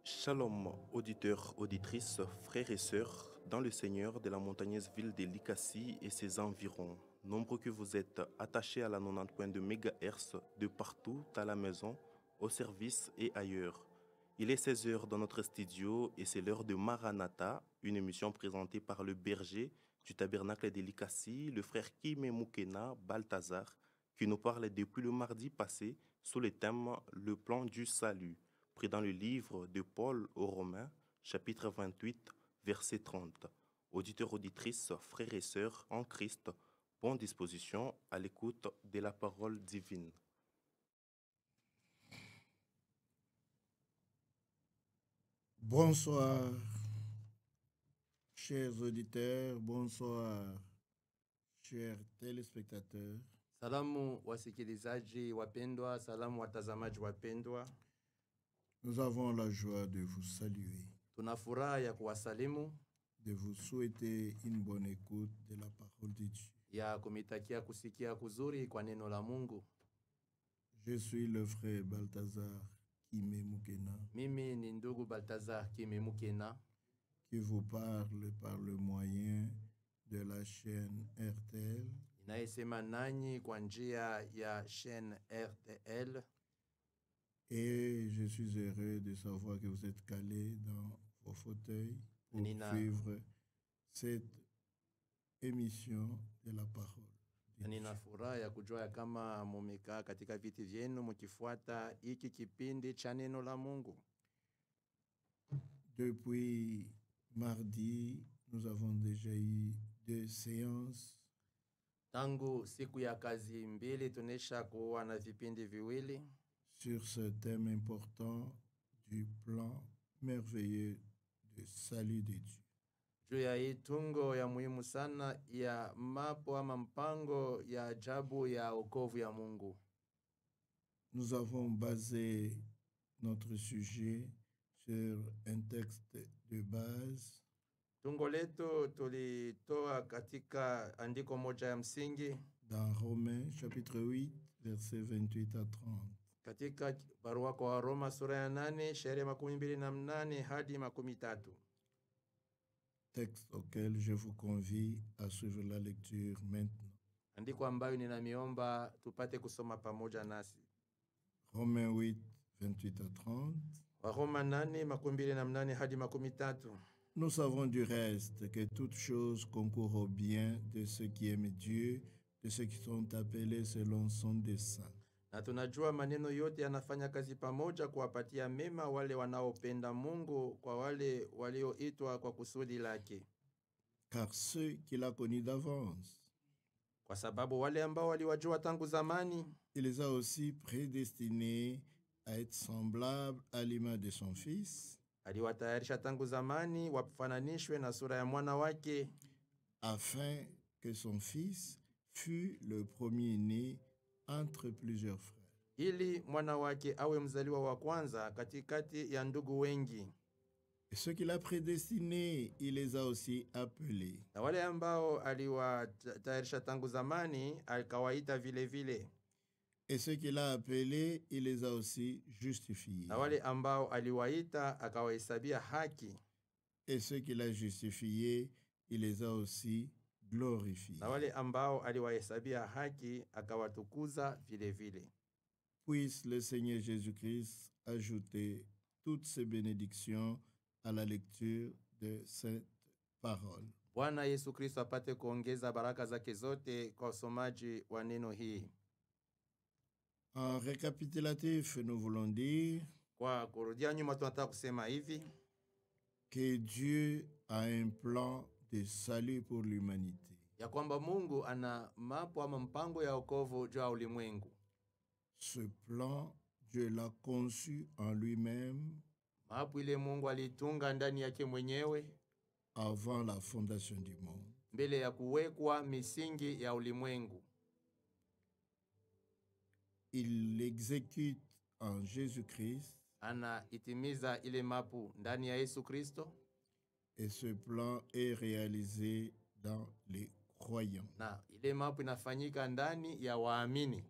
Shalom, auditeurs, auditrices, frères et sœurs, dans le Seigneur de la montagneuse ville de Likassi et ses environs. Nombreux que vous êtes attachés à la 90.2 MHz de partout à la maison, au service et ailleurs. Il est 16 heures dans notre studio et c'est l'heure de Maranatha, une émission présentée par le berger du tabernacle de Likassi, le frère Kime Mukena Balthazar, qui nous parle depuis le mardi passé sous le thème Le plan du salut, pris dans le livre de Paul aux Romains, chapitre 28, verset 30. Auditeurs, auditrices, frères et sœurs en Christ, bonne disposition à l'écoute de la parole divine. Bonsoir, chers auditeurs, bonsoir, chers téléspectateurs. Salamu wasikilizaji wapendwa, salamu watazamaji wapendwa. Nous avons la joie de vous saluer, Tuna furaha ya kuwasalimu, de vous souhaiter une bonne écoute de la parole de Dieu. ya kumitakia kusikia kuzuri kwa neno la Mungu. Je suis le frère Balthazar Kime Mukena Mimi ni ndugu Balthazar Kime Mukena, qui vous parle par le moyen de la chaîne RTL inayesema nanyi kwa njia ya chaîne RTL, et je suis heureux de savoir que vous êtes calés dans vos fauteuils pour Nina. suivre cette émission de la parole. de na Dieu. nina furaha ya kujua ya kama mumekaa katika viti vyenu mkifuata hiki kipindi cha neno la Mungu. Depuis mardi, nous avons déjà eu 2 séances Tangu siku ya kazi mbili tunesha kuwa na vipindi viwili sur ce thème important du plan merveilleux de salut de Dieu. juu ya hii tungo ya muhimu sana ya mapo ama mpango ya ajabu ya wokovu ya Mungu. Nous avons basé notre sujet sur un texte de base Tungo letu tulitoa katika andiko moja ya msingi dans Romains chapitre 8, versets 28 à 30. katika barua kwa Roma sura ya 8 shairi 28 hadi 13, Texte auquel je vous convie à suivre la lecture maintenant. andiko ambayo ninamiomba tupate kusoma pamoja nasi. Romains 8, 28 à 30. Waroma 8 hadi 13. Nous savons du reste que toute chose concourt au bien de ceux qui aiment Dieu, de ceux qui sont appelés selon son dessein. Na tunajua maneno yote yanafanya kazi pamoja kuwapatia mema wale wanaopenda Mungu, kwa wale walioitwa kwa kusudi lake. Car ceux qu'il a connus d'avance, Kwa sababu wale ambao waliwajua tangu zamani, il les a aussi prédestinés à être semblables à l'image de son Fils, aliwatayarisha tangu zamani wafananishwe na sura ya mwana wake, afin que son Fils fût le premier-né entre plusieurs frères. ili mwana wake awe mzaliwa wa kwanza katikati ya ndugu wengi. Et ceux qu'il a prédestinés, il les a aussi appelés. Na wale ambao aliwatayarisha tangu zamani akawaita vile vile. Et ceux qu'il a appelés, il les a aussi justifiés. Na wale ambao aliwaita akawahesabia haki. Et ceux qu'il a justifiés, il les a aussi glorifiés. Na wale ambao aliwahesabia haki akawatukuza vile vile. Puisse le Seigneur Jésus-Christ ajouter toutes ces bénédictions à la lecture de cette parole. Bwana Yesu Kristo apate kuongeza baraka zake zote kwa usomaji wa neno hii. En récapitulatif, nous voulons dire Kwa kurudia nyuma tunataka kusema hivi, que Dieu a un plan de salut pour l'humanité. ya kwamba Mungu ana mapo ama mpango ya wokovu juu ya ulimwengu. Ce plan, Dieu l'a conçu en lui-même Mapo ile Mungu alitunga ndani yake mwenyewe avant la fondation du monde. mbele ya kuwekwa misingi ya ulimwengu. Il l'exécute en Jésus-Christ Anaitimiza ile mapu ndani ya Yesu Kristo, et ce plan est réalisé dans les croyants. na ile mapu inafanyika ndani ya waamini.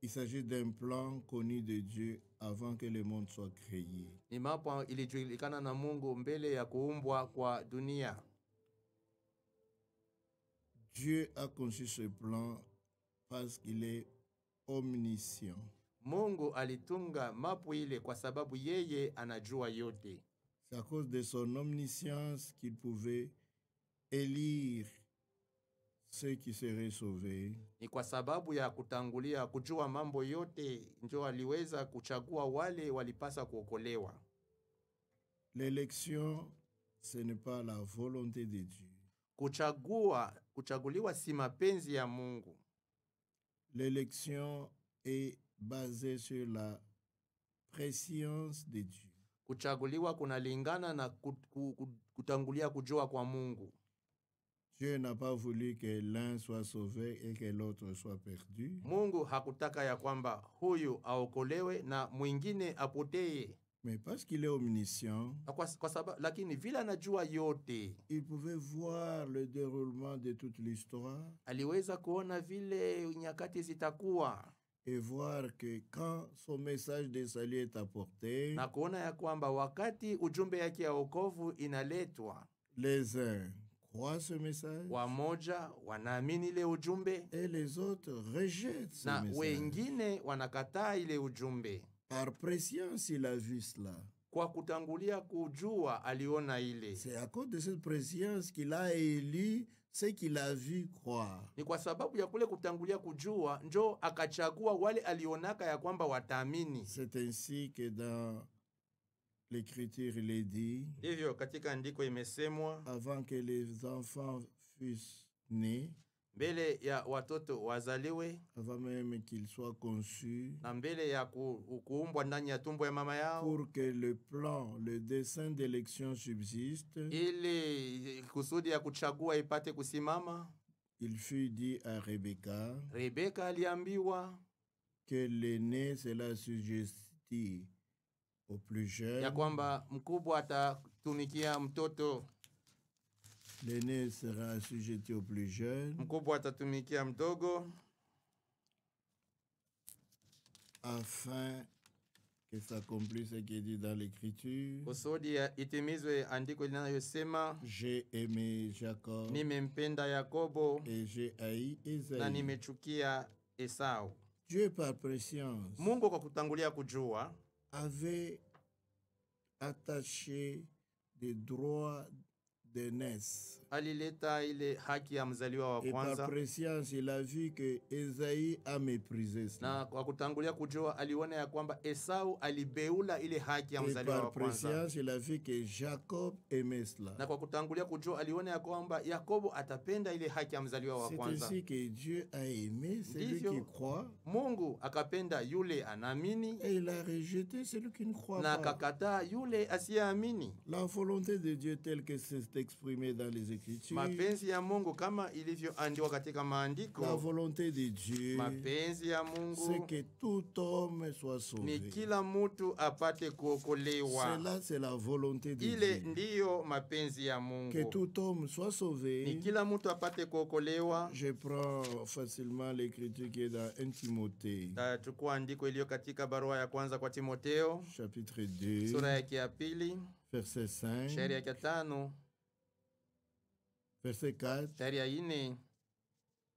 Il s'agit d'un plan connu de Dieu avant que le monde soit créé. Ni mambo ilijulikana na Mungu mbele ya kuumbwa kwa dunia. Dieu a conçu ce plan parce qu'il est omniscient. Mungu alitunga mapu ile kwa sababu yeye anajua yote. C'est à cause de son omniscience qu'il pouvait élire ceux qui seraient sauvés. Ni kwa sababu ya kutangulia kujua mambo yote ndio aliweza kuchagua wale walipasa kuokolewa. L'élection, ce n'est pas la volonté de Dieu. Kuchaguliwa si mapenzi ya Mungu. L'élection est basée sur la préscience de Dieu. Kuchaguliwa kunalingana na kutangulia kujua kwa Mungu. Dieu n'a pas voulu que l'un soit sauvé et que l'autre soit perdu. Mungu hakutaka ya kwamba huyu aokolewe na mwingine apotee. Mais parce qu'il est omniscient, Kwa sababu lakini vile anajua yote, il pouvait voir le déroulement de toute l'histoire aliweza kuona vile nyakati zitakuwa et voir que quand son message de salut est apporté, na kuona ya kwamba wakati ujumbe yake ya wokovu inaletwa, les uns croient ce message wamoja wanaamini ile ujumbe et les autres rejettent ce na message. wengine wanakataa ile ujumbe. Par préscience, il a vu cela. Kwa kutangulia kujua aliona ile. C'est à cause de cette préscience qu'il a élu ceux qu'il a vu croire. Ni kwa sababu ya kule kutangulia kujua njo akachagua wale alionaka ya kwamba wataamini. C'est ainsi que dans l'Écriture, il est dit, Hivyo katika andiko imesemwa, avant que les enfants fussent nés, mbele ya watoto wazaliwe avant même qu'ils soient conçus, na mbele ya kuumbwa ndani ya tumbo ya mama yao, pour que le plan, le dessein d'élection subsiste, ili kusudi ya kuchagua ipate kusimama, il fut dit à Rebecca Rebeka aliambiwa que l'aîné se l'assujettit au plus jeune. ya kwamba mkubwa atatumikia mtoto, L'aîné sera assujetti au plus jeune, mkubwa atatumikia mdogo, afin que s'accomplisse ce qui est dit dans l'Écriture. kusudi itimizwe andiko linalosema, J'ai aimé Jacob nimempenda Yakobo et j'ai haï na Esaïe. nimechukia Esau. Dieu, par préscience, Mungu kwa kutangulia kujua avait attaché des droits d'aînesse. alileta ile haki ya mzaliwa wa Et par kwanza, préscience, il a vu que Esaïe a méprisé cela. na kwa kutangulia kujua aliona ya kwamba Esau alibeula ile haki ya Et mzaliwa par wa kwanza, préscience, il a vu que Jacob aimait cela. na kwa kutangulia kujua aliona ya kwamba Yakobo atapenda ile haki ya mzaliwa wa C'est kwanza. ainsi que Dieu a aimé celui Ndivyo qui croit Mungu akapenda yule anaamini et il a rejeté celui qui ne croit na pas. akakataa yule asiyeamini. La volonté de Dieu telle que c'est exprimée dans les Écritures, Mapenzi ya Mungu kama ilivyoandikwa katika la maandiko, volonté de Dieu, mapenzi ya c'est Mungu que tout homme soit ni sauvé. kila mtu apate kuokolewa. Cela, c'est la volonté de Ile Dieu. ndiyo mapenzi ya Que Mungu, tout homme soit ni sauvé. kila mtu apate kuokolewa. Je prends facilement l'écriture qui est dans 1 Timothée, Tachukua andiko iliyo katika barua ya kwanza kwa Timotheo, chapitre 2, sura yake ya pili, verset 5, shairi yake ya 5, verset 4. shairi ya 4.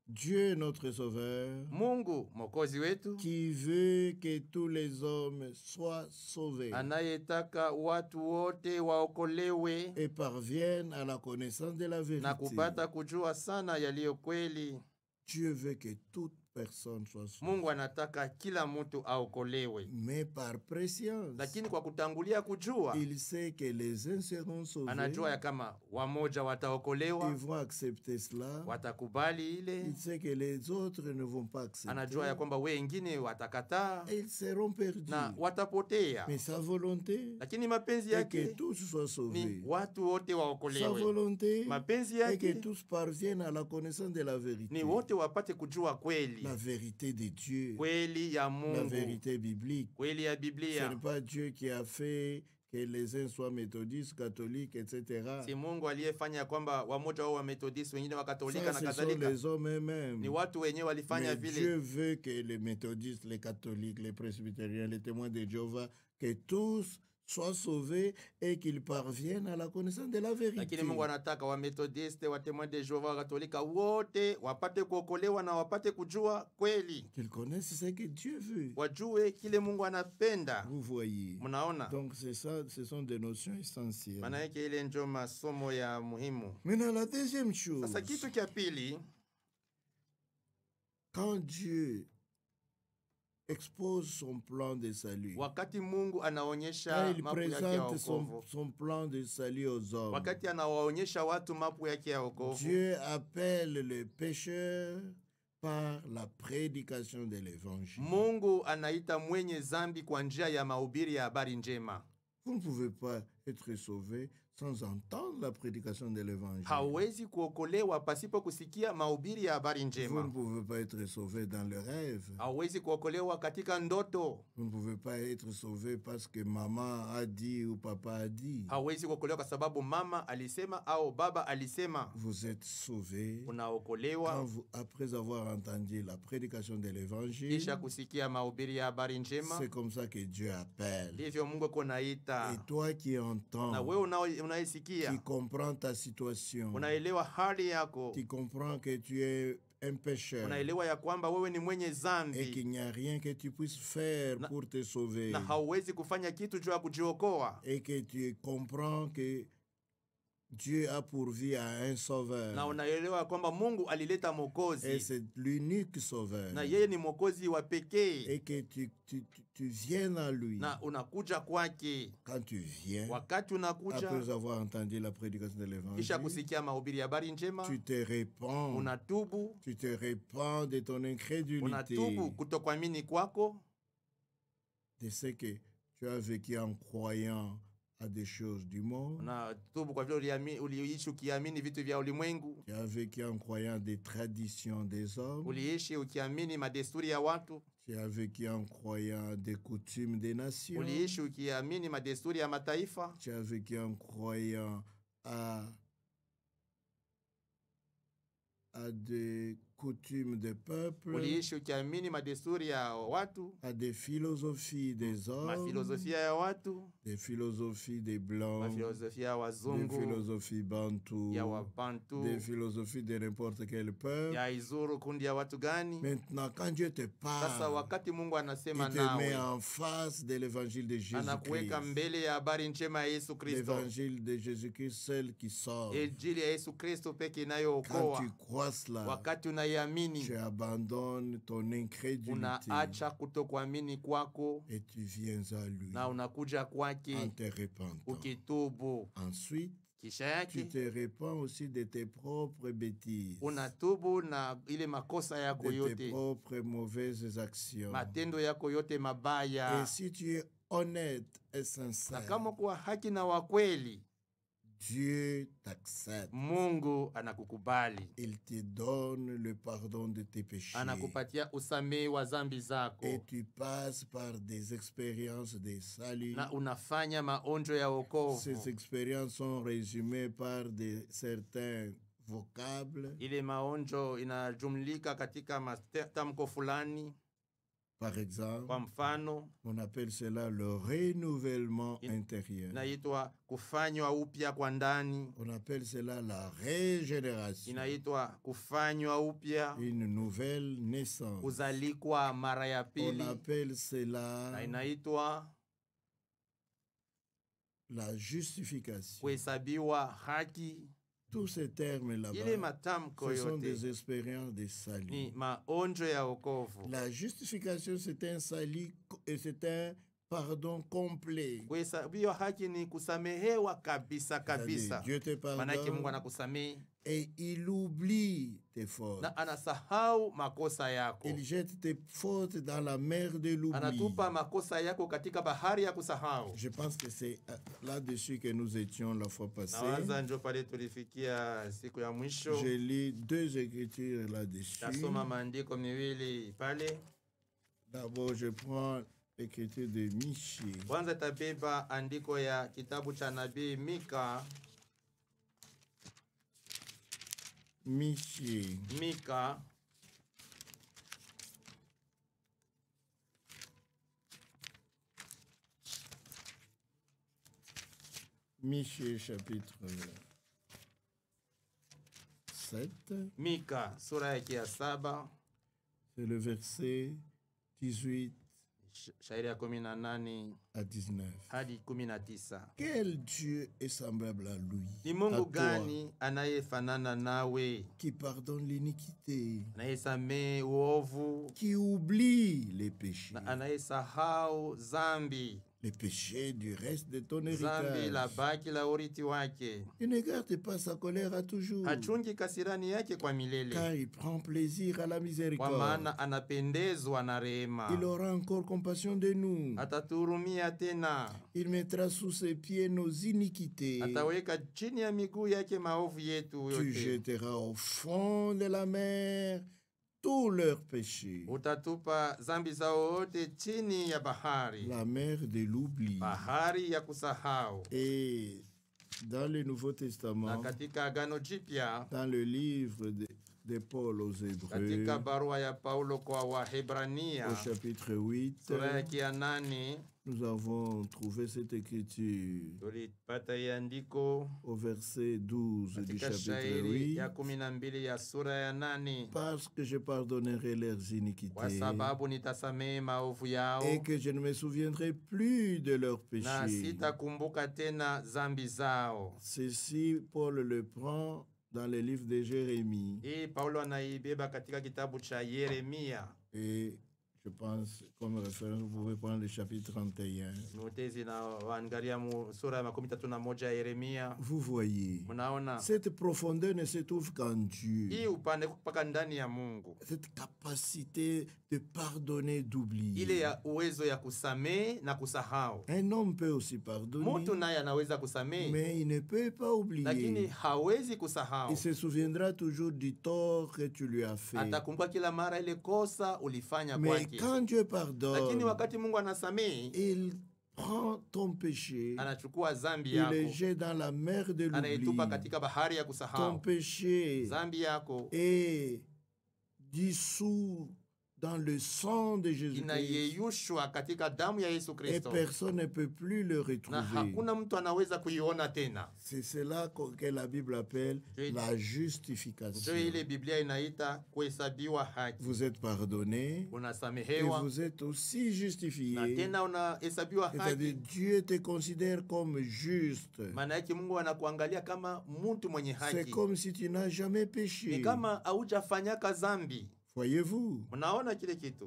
Dieu notre Sauveur, Mungu Mwokozi wetu qui veut que tous les hommes soient sauvés anayetaka watu wote waokolewe et parviennent à la connaissance de la na vérité. kupata kujua sana yaliyo kweli. Dieu veut que toute personne soit sauvée. Mungu anataka kila mtu aokolewe, Mais par préscience, lakini kwa kutangulia kujua il sait que les uns seront sauvés. anajua ya kama wamoja Ils wataokolewa, vont accepter cela. watakubali ile. Il sait que les autres ne vont pas accepter. Anajua ya kwamba wengine watakataa Et ils seront perdus. na watapotea, Mais sa volonté lakini mapenzi est que yake tous soient ni sauvés. watu wote Sa waokolewe. volonté Mapenzi est que yake tous parviennent à la connaissance de la ni vérité. wote wapate kujua kweli, La vérité de Dieu. kweli ya La Mungu, vérité biblique. kweli ya Ce Biblia. n'est pas Dieu qui a fait que les uns soient méthodistes, catholiques, etc. Si Mungu aliyefanya kwamba wamoja wao wa Methodist, wengine wa Katolika Ça, na ce sont kadhalika. les hommes eux-mêmes. Ni watu wenyewe walifanya Mais vile. Dieu veut que les méthodistes, les catholiques, les presbytériens, les témoins de Jéhovah, que tous soient sauvés et qu'ils parviennent à la connaissance de la vérité. Lakini Mungu anataka wa Methodist, wa Témoins de Jéhovah, wa Katolika wote wapate kuokolewa na wapate kujua kweli. Qu'ils connaissent ce que Dieu veut. Wajue kile Mungu anapenda. Vous voyez. Mnaona? Donc c'est ça, ce sont des notions essentielles. Maana yake ile ndio masomo ya muhimu. Maintenant la deuxième chose. Sasa kitu cha pili, quand Dieu expose son plan de salut, wakati Mungu quand anaonyesha il mambo yake ya présente wokovu, son plan de salut aux hommes, wakati anawaonyesha watu mambo yake ya wokovu, Dieu appelle le pécheur par la prédication de l'évangile. Mungu anaita mwenye zambi kwa njia ya mahubiri ya habari njema. Vous ne pouvez pas être sauvé sans entendre la prédication de l'évangile. Hawezi kuokolewa pasipo kusikia mahubiri ya habari Vous ne njema. pouvez pas être sauvé dans le rêve. Hawezi kuokolewa katika ndoto. Vous ne pouvez pas être sauvé parce que maman a dit ou papa a dit. Hawezi kuokolewa kwa sababu mama alisema au baba alisema. Vous êtes sauvé Unaokolewa après avoir entendu la prédication de l'évangile. kisha kusikia mahubiri ya habari njema. C'est comme ça que Dieu appelle. Ndivyo Mungu kunaita. Et toi qui entends, Na wewe qui unaisikia, comprends ta situation, unaelewa hali yako, qui comprends que tu es un pécheur unaelewa ya kwamba wewe ni mwenye et qu'il zambi n'y a rien que tu puisses faire pour te sauver, na hauwezi kufanya kitu juu ya kujiokoa, et que tu comprends que Dieu a pourvu à un na sauveur unaelewa kwamba Mungu alileta et mwokozi c'est l'unique sauveur, na yeye ni mwokozi wa pekee, et que tu viens à lui. na unakuja kwake. Quand tu viens, Wakati unakuja après avoir entendu la prédication de kisha l'évangile, kusikia mahubiri ya habari njema, tu te répands. unatubu, Tu te répands de ton incrédulité, unatubu kutokuamini kwako, de ce que tu as vécu en croyant à des choses du monde. unatubu kwa vile uliishi ukiamini vitu vya ulimwengu, Tu as vécu en croyant des traditions des hommes. uliishi ukiamini madesturi ya watu, Tu as vécu en croyant des coutumes des nations. uliishi ukiamini madesturi ya mataifa, Tu as vécu en croyant à des coutumes des peuples, uliishi ukiamini madesturi ya watu, à des philosophies des hommes, mafilosofia ya watu, des philosophies des blancs, mafilosofia ya des wazungu, philosophies bantoues, ya wabantu, des philosophies de n'importe quel peuple. ya izuru kundi ya watu gani. Maintenant, quand Dieu te Sasa parle, wakati Mungu il anasema te met nawe, en face de l'évangile de Jésus-Christ. anakuweka mbele ya habari njema ya Yesu Kristo, L'évangile de Jésus-Christ, celle qui sort. injili ya Yesu Kristo peke Quand inayookoa. tu crois cela, Wakati unaiamini, tu abandonnes ton incrédulité unaacha kutokuamini kwako et tu viens à lui na unakuja en kwake te repentant. ukitubu. Ensuite, Kisha tu yake te repens aussi de tes propres bêtises, unatubu na ile makosa yako de tes yote, propres mauvaises actions. matendo yako yote Et mabaya. si tu es honnête et Na sincère, kama kuwa haki na wakweli, Dieu t'accepte. Mungu anakukubali, Il te donne le pardon de tes péchés. anakupatia usamehe wa zambi zako, Et tu passes par des expériences de salut. na unafanya maonjo ya wokovu. Ces expériences sont résumées par certains vocables. Ile maonjo inajumlika katika matamko fulani. Par exemple, Kwa mfano, on appelle cela le renouvellement intérieur. inaitwa kufanywa upya kwa ndani, On appelle cela la régénération. inaitwa kufanywa upya, Une nouvelle naissance. kuzalikwa mara ya On pili, appelle cela na inaitwa la justification. kuhesabiwa haki. Tous ces termes Ile là-bas, matamko ce sont yote des expériences de salut. ni maonjo ya wokovu. La justification, c'est un salut et c'est un pardon complet. Kuhesabiwa haki ni kusamehewa kabisa kabisa. Dieu te Manake Mungu pardonne anakusamehe et il oublie tes fautes. na anasahau makosa yako, Il jette tes fautes dans la mer de l'oubli. anatupa makosa yako katika bahari ya kusahau. Je pense que c'est là-dessus que nous étions la fois passée. Nawaza njo pale tulifikia siku ya mwisho. Je lis deux écritures là-dessus. Tasoma maandiko miwili pale. D'abord, je prends Écriture de Michi. Kwanza tabeba andiko ya kitabu cha nabii Mika. Michi. Mika Michi chapitre 7. Mika sura yake ya 7 C'est le verset 18 shairi ya 18 à 19. hadi 19. Quel Dieu est semblable à lui? Ni à Mungu toi, gani anayefanana nawe, qui pardonne l'iniquité, anayesamehe uovu qui oublie les péchés, na anayesahau zambi, les péchés du reste de ton zambi la héritage. baki la urithi wake. Il ne garde pas sa colère à toujours, Hachungi kasirani yake kwa milele, car il prend plaisir à la kwa miséricorde. maana anapendezwa na rehema. Il aura encore compassion de nous. Atatuhurumia tena, Il mettra sous ses pieds nos iniquités. ataweka chini ya miguu yake maovu yetu Tu yote. jetteras au fond de la mer tous leurs péchés. Utatupa zambi zao wote chini ya bahari, La mer de l'oubli. bahari ya kusahau. Et dans le Nouveau Na Testament, katika Agano Jipya, dans le livre de Paul aux Hébreux, katika barua ya Paulo kwa au Wahebrania chapitre 8, sura yake ya 8, nous avons trouvé cette écriture tulipata hii andiko au verset 12 du katika chapitre shairi ya 8. 12 ya sura ya 8. Parce que je pardonnerai leurs Kwa iniquités sababu nitasamehe maovu yao et que je ne me souviendrai plus de leurs na péchés. sitakumbuka tena zambi zao. Ceci, Paul le prend dans le livre de Jérémie. Hii Paulo anaibeba katika kitabu cha Yeremia. Et je pense, comme référence, vous pouvez prendre le chapitre 31. Mutezi na waangalia sura ya 31 ya Yeremia. Vous voyez, Mnaona cette profondeur ne se trouve qu'en Dieu. hii upande kupaka ndani ya Mungu, Cette capacité de pardonner, ile d'oublier. ya uwezo ya kusamehe na kusahau. Un homme peut aussi pardonner, Mtu naye anaweza kusamehe, mais il ne peut pas lakini oublier. hawezi kusahau. Il se souviendra toujours du tort que tu lui as fait. Atakumbuka kila mara ile kosa ulifanya Mais kwake. quand Dieu Lakini pardonne, wakati Mungu anasamehe, il prend ton péché, anachukua zambi il le yako, jette dans la mer de l'oubli. anaitupa katika bahari ya Ton kusahau. péché Zambi yako est dissous dans le sang de Jésus-Christ. inayeyushwa katika damu ya Yesu Et Kristo, personne ne peut plus le na retrouver. hakuna mtu anaweza kuiona tena. C'est cela que la Bible appelle Je- la Ndio justification. ile Biblia inaita kuhesabiwa haki. Vous êtes pardonné et Unasamehewa vous êtes aussi na justifié. tena unahesabiwa C'est-à-dire haki. Dieu te considère comme juste. Maana yake Mungu anakuangalia kama mtu mwenye C'est haki, comme si tu n'as jamais ni péché. kama haujafanyaka zambi. Voyez-vous, Mnaona kile kitu,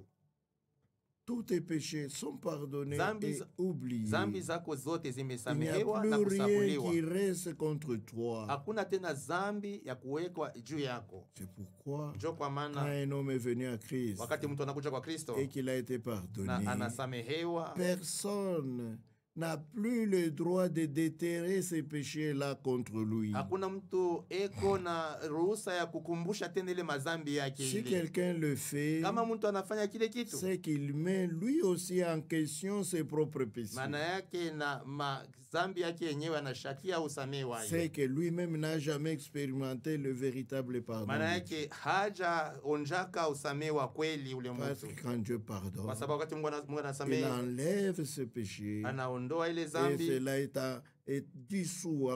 tous tes péchés sont pardonnés Zambi et oubliés. zambi zako zote Il n'y a zimesamehewa na plus rien kusabuliwa. qui reste contre toi. Hakuna tena zambi ya kuwekwa juu yako. C'est pourquoi, Njo kwa quand maana un homme est venu à Christ wakati mtu anakuja kwa Kristo et qu'il a été na pardonné, anasamehewa, personne n'a plus le droit de déterrer ces péchés-là contre lui. hakuna mtu eko na ruhusa ya kukumbusha tena ile mazambi yake Si ile. quelqu'un le fait, Kama mtu anafanya kile kitu, c'est qu'il met lui aussi en question ses propres péchés. maana yake na mazambi yake yenyewe anashakia usamehe C'est wake. que lui-même n'a jamais expérimenté le véritable pardon. Maana de Dieu. yake haja onjaka usamehe wa kweli ule Parce mtu, que quand Dieu pardonne, kwa sababu wakati Mungu il anasamehe enlève ce péché anaondoa ile et zambi cela est dissous,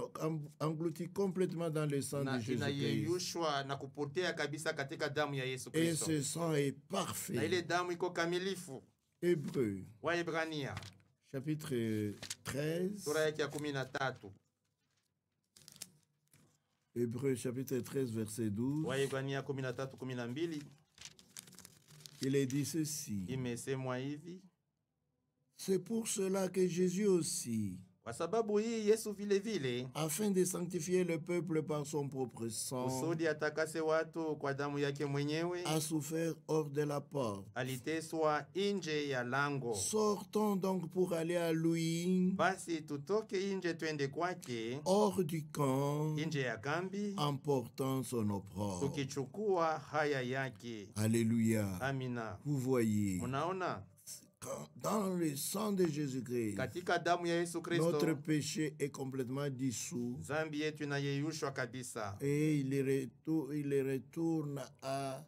englouti complètement dans le sang de na Jésus-Christ. inayeyushwa na kupotea kabisa katika damu ya Yesu Et Kristo, ce sang est na parfait. ile damu iko kamilifu. Hébreu, Waebrania chapitre 13. sura yake ya 13. Hébreu, chapitre 13, verset 12. Waebrania 13:12 Il est dit ceci. imesemwa hivi: C'est pour cela que Jésus aussi, kwa sababu hii Yesu vile vile, afin de sanctifier le peuple par son propre sang, kusudi atakase watu kwa damu yake mwenyewe, a souffert hors de la porte. aliteswa nje ya lango. Sortons donc pour aller à lui, Basi tutoke nje twende kwake, hors du camp, nje ya kambi, en portant son opprobre. tukichukua haya yake. Alléluia. Amina. Vous voyez, Munaona dans le sang de Jésus-Christ, Katika damu ya Yesu notre Kristo, péché est complètement dissous zambi yetu inayeyushwa kabisa. et il retourne à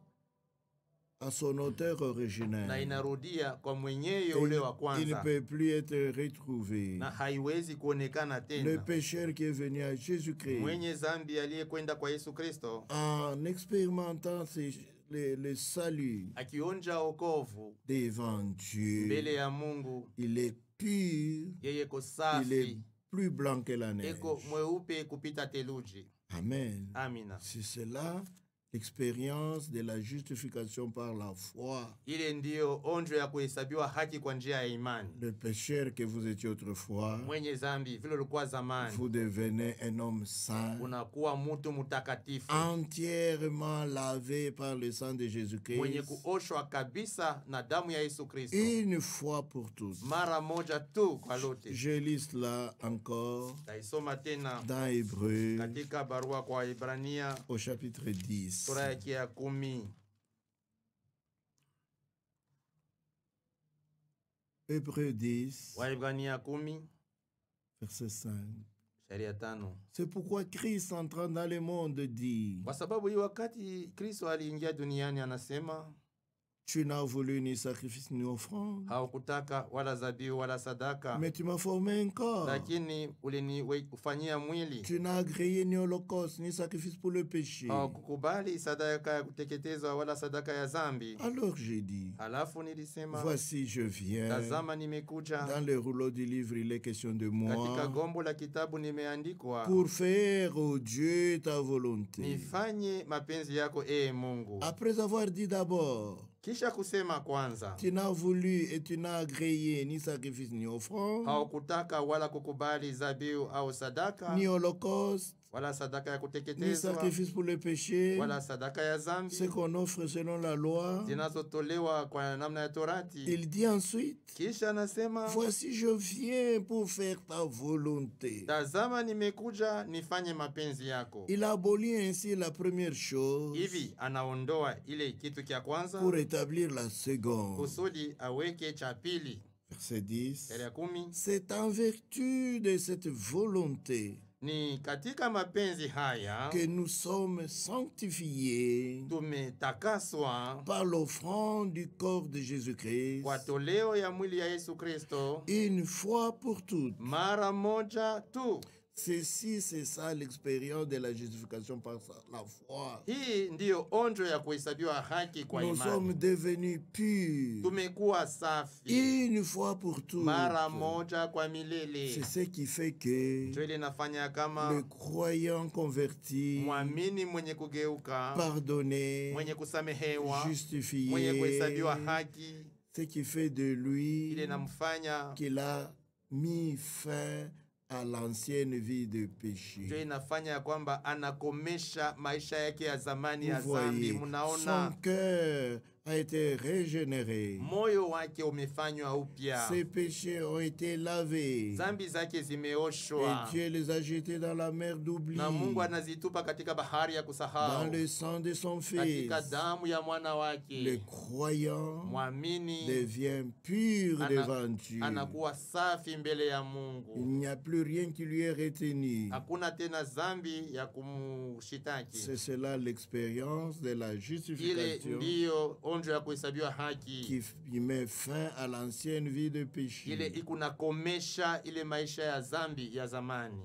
son auteur Na originel. inarudia kwa mwenyewe Et ule wa il ne kwanza. peut plus être retrouvé. Na haiwezi kuonekana Le tena. pécheur qui est venu à Jésus-Christ, Mwenye zambi aliyekwenda kwa Yesu Kristo, en expérimentant le salut akionja wokovu devant Dieu, mbele ya Mungu, il est pur, yeye ko il est safi, plus blanc que la neige. eko mweupe kupita theluji. Amen. Amina. C'est cela l'expérience de la justification par la foi. Ile ndiyo onjo ya kuhesabiwa haki kwa njia ya imani. Le pécheur que vous étiez autrefois, Mwenye zambi vile ulikuwa zamani, vous devenez un homme saint, unakuwa mtu mtakatifu, entièrement lavé par le sang de mwenye Jésus-Christ, kuoshwa kabisa na damu ya Yesu Kristo, une fois pour toutes. mara moja tu kwa lote. Je lis cela encore Taisoma tena dans Hébreu katika barua kwa Ibrania au chapitre 10. sura yake ya 10. Hébreu 10, Waibrania 10 verset 5. shairi 5. C'est pourquoi Christ entrant dans le monde dit, Kwa sababu hii wakati Kristo aliingia duniani anasema, tu n'as voulu ni sacrifice ni offrande, haukutaka wala zabihu wala sadaka, mais tu m'as formé un corps. lakini ulinifanyia mwili. Tu n'as agréé ni holocauste ni sacrifice pour le péché. Haukukubali sadaka ya kuteketezwa wala sadaka ya zambi. Alors j'ai dit, Alafu nilisema, voici je viens. tazama nimekuja. Dans le rouleau du livre, il est question de Katika moi gombo la kitabu nimeandikwa, pour faire, ô Dieu, ta volonté. nifanye mapenzi yako Mungu. Après avoir dit d'abord, Kisha kusema kwanza, tu n'as voulu et tu n'as agréé ni sacrifice ni offrande, haukutaka wala kukubali zabihu au sadaka, ni holocauste, wala sadaka ya ni kuteketezwa, sacrifice pour le péché, wala sadaka ya zambi ce qu'on offre selon la loi. zinazotolewa kwa namna ya Torati. Il dit ensuite, Kisha anasema, voici je viens pour faire ta volonté. tazama nimekuja nifanye mapenzi yako. Il abolit ainsi la première chose Hivi anaondoa ile kitu kia kwanza pour établir la seconde. kusudi aweke cha pili. Verset 10. Shairi ya 10. C'est en vertu de cette volonté Ni katika mapenzi haya que nous sommes sanctifiés tumetakaswa par l'offrande du corps de Jésus-Christ kwa toleo ya mwili ya Yesu Kristo une fois pour toutes. mara moja tu. C'est ça l'expérience de la justification par la foi. Hii ndiyo onjo ya kuhesabiwa haki kwa Nous sommes imani. devenus purs Tumekuwa safi une fois pour toutes. mara moja kwa C'est milele. ce qui fait que Ndio ile inafanya le kama croyant converti, mwamini mwenye kugeuka, pardonné, mwenye kusamehewa, mwenye justifié, kuhesabiwa haki, ce qui fait de lui ile inamfanya qu'il a mis fin à l'ancienne vie de péché. ndio inafanya ya kwamba anakomesha maisha yake ya zamani ya Vous zambi. voyez, Munaona son cœur a été régénéré. moyo wake umefanywa upya, Ses péchés ont été lavés. zambi zake Et zimeoshwa, Dieu les a jetés dans la mer d'oubli, na Mungu anazitupa katika bahari ya dans kusahau, le sang de son Fils. katika damu ya mwana Le wake. croyant Mwamini devient pur devant Dieu. anakuwa safi mbele ya Il Mungu. n'y a plus rien qui lui est retenu. Hakuna tena zambi ya kumshitaki. C'est cela l'expérience de la Ile justification ndiyo onjo ya kuhesabiwa haki, qui met fin à l'ancienne vie de ile péché. ikunakomesha ile maisha ya zambi ya zamani.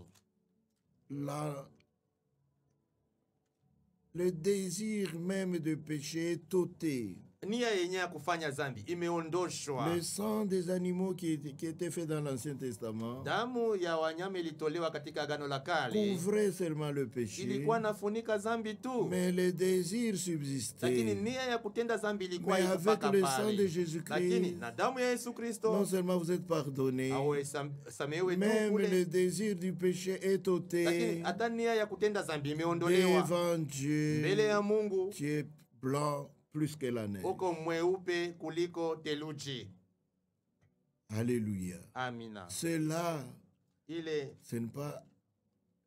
Le désir même de péché est ôté. Nia yenye ya kufanya zambi imeondoshwa. Le sang des animaux qui était fait dans l'Ancien Testament Damu ya wanyama ilitolewa katika Agano la Kale, couvrait seulement le péché, ilikuwa nafunika zambi tu, mais le désir lakini subsistait. nia ya kutenda zambi ilikuwa Mais avec ikupaka le sang de pale. Jésus-Christ, Lakini na damu ya Yesu non Kristo seulement vous êtes pardonnés, samehewe tu même kule, le désir du péché est lakini ôté hata nia ya kutenda zambi imeondolewa. devant Dieu, Mbele ya Mungu qui est blanc plus que la neige. uko mweupe kuliko theluji. Alléluia. Amina. Cela, Ile ce n'est pas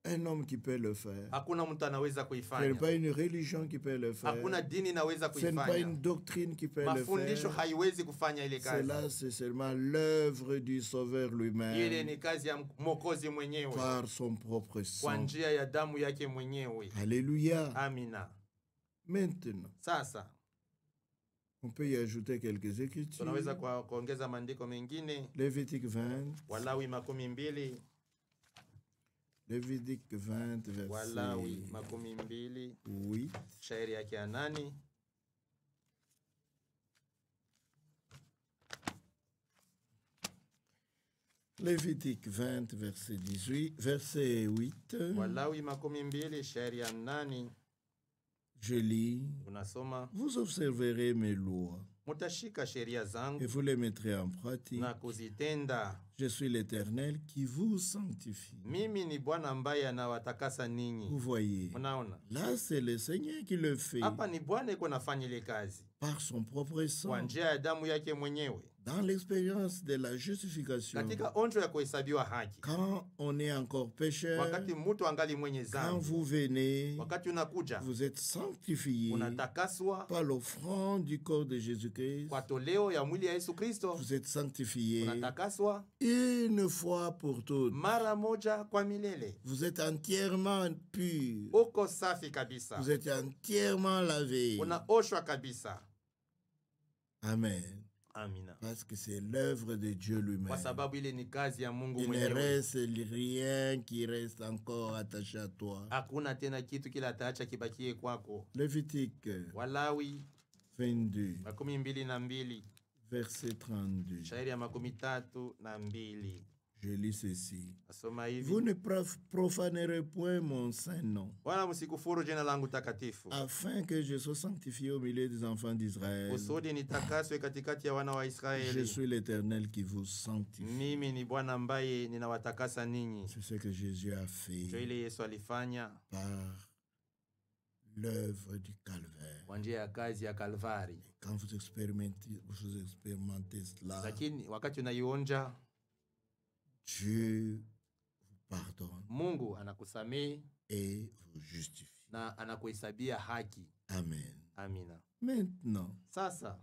un homme qui peut le faire. Hakuna mtu anaweza Ce n'est kuifanya. pas une religion qui peut le faire. Hakuna dini inaweza Ce n'est pas kuifanya. une doctrine qui peut le Mafundisho faire. haiwezi kufanya ile kazi. Cela, c'est seulement l'œuvre du Sauveur Ile lui-même ni kazi ya Mwokozi mwenyewe par son propre kwa sang. njia ya damu yake mwenyewe. Alléluia. Amina. Maintenant, Sasa on peut y ajouter quelques écritures. tunaweza kuongeza maandiko mengine. Lévitique 20. Walawi 12, Lévitique 20, Walawi verset 12, 8. shairi yake ya 8. Lévitique 20, verset 18, verset 8. Walawi 12, shairi ya 8. Je lis. Unasoma, Vous observerez mes lois mutashika sheria et zangu vous les mettrez en pratique. na kuzitenda. Je suis l'Éternel qui vous sanctifie. Mimi ni Bwana ambaye anawatakasa Vous ninyi. voyez, Unaona? là c'est le Seigneur qui le fait Hapa ni Bwana iko nafanya ile kazi par son propre kwa sang. njia ya damu yake mwenyewe Dans l'expérience de la justification, katika onjo ya kuhesabiwa haki. quand on est encore pécheur, Wakati mtu angali mwenye quand dhambi, vous venez, wakati unakuja vous êtes sanctifié unatakaswa par l'offrande du corps de Jésus-Christ. kwa toleo ya mwili ya Yesu Kristo, Vous êtes sanctifié unatakaswa une fois pour toutes. mara moja kwa milele. Vous êtes entièrement pur. Uko safi kabisa, Vous êtes entièrement lavé. unaoshwa kabisa. Amen. Amina. Parce que c'est l'œuvre de Dieu Kwa lui-même. sababu ile ni kazi ya Mungu Il ne mwenyewe. reste rien qui reste encore attaché à toi. Hakuna tena kitu kila ataacha kibakie kwako. Lévitique Walawi 22, 12, verset 32. shairi ya 32. Je lis ceci. Nasoma hivi: Vous ne profanerez point mon saint nom, wala msikufuru jina langu takatifu, afin que je sois sanctifié au milieu des enfants d'Israël. kusudi nitakaswe katikati ya wana wa Je Israeli. suis l'Éternel qui vous sanctifie. Mimi ni Bwana ambaye ninawatakasa ninyi. C'est ce que Jésus a Ndio fait ile Yesu alifanya par l'œuvre du calvaire. kwa njia ya kazi ya Kalvari. Quand vous expérimentez cela, Lakini wakati unaionja, Dieu vous pardonne Mungu anakusamehe et vous justifie. na anakuhesabia haki. Amen. Amina. Maintenant, Sasa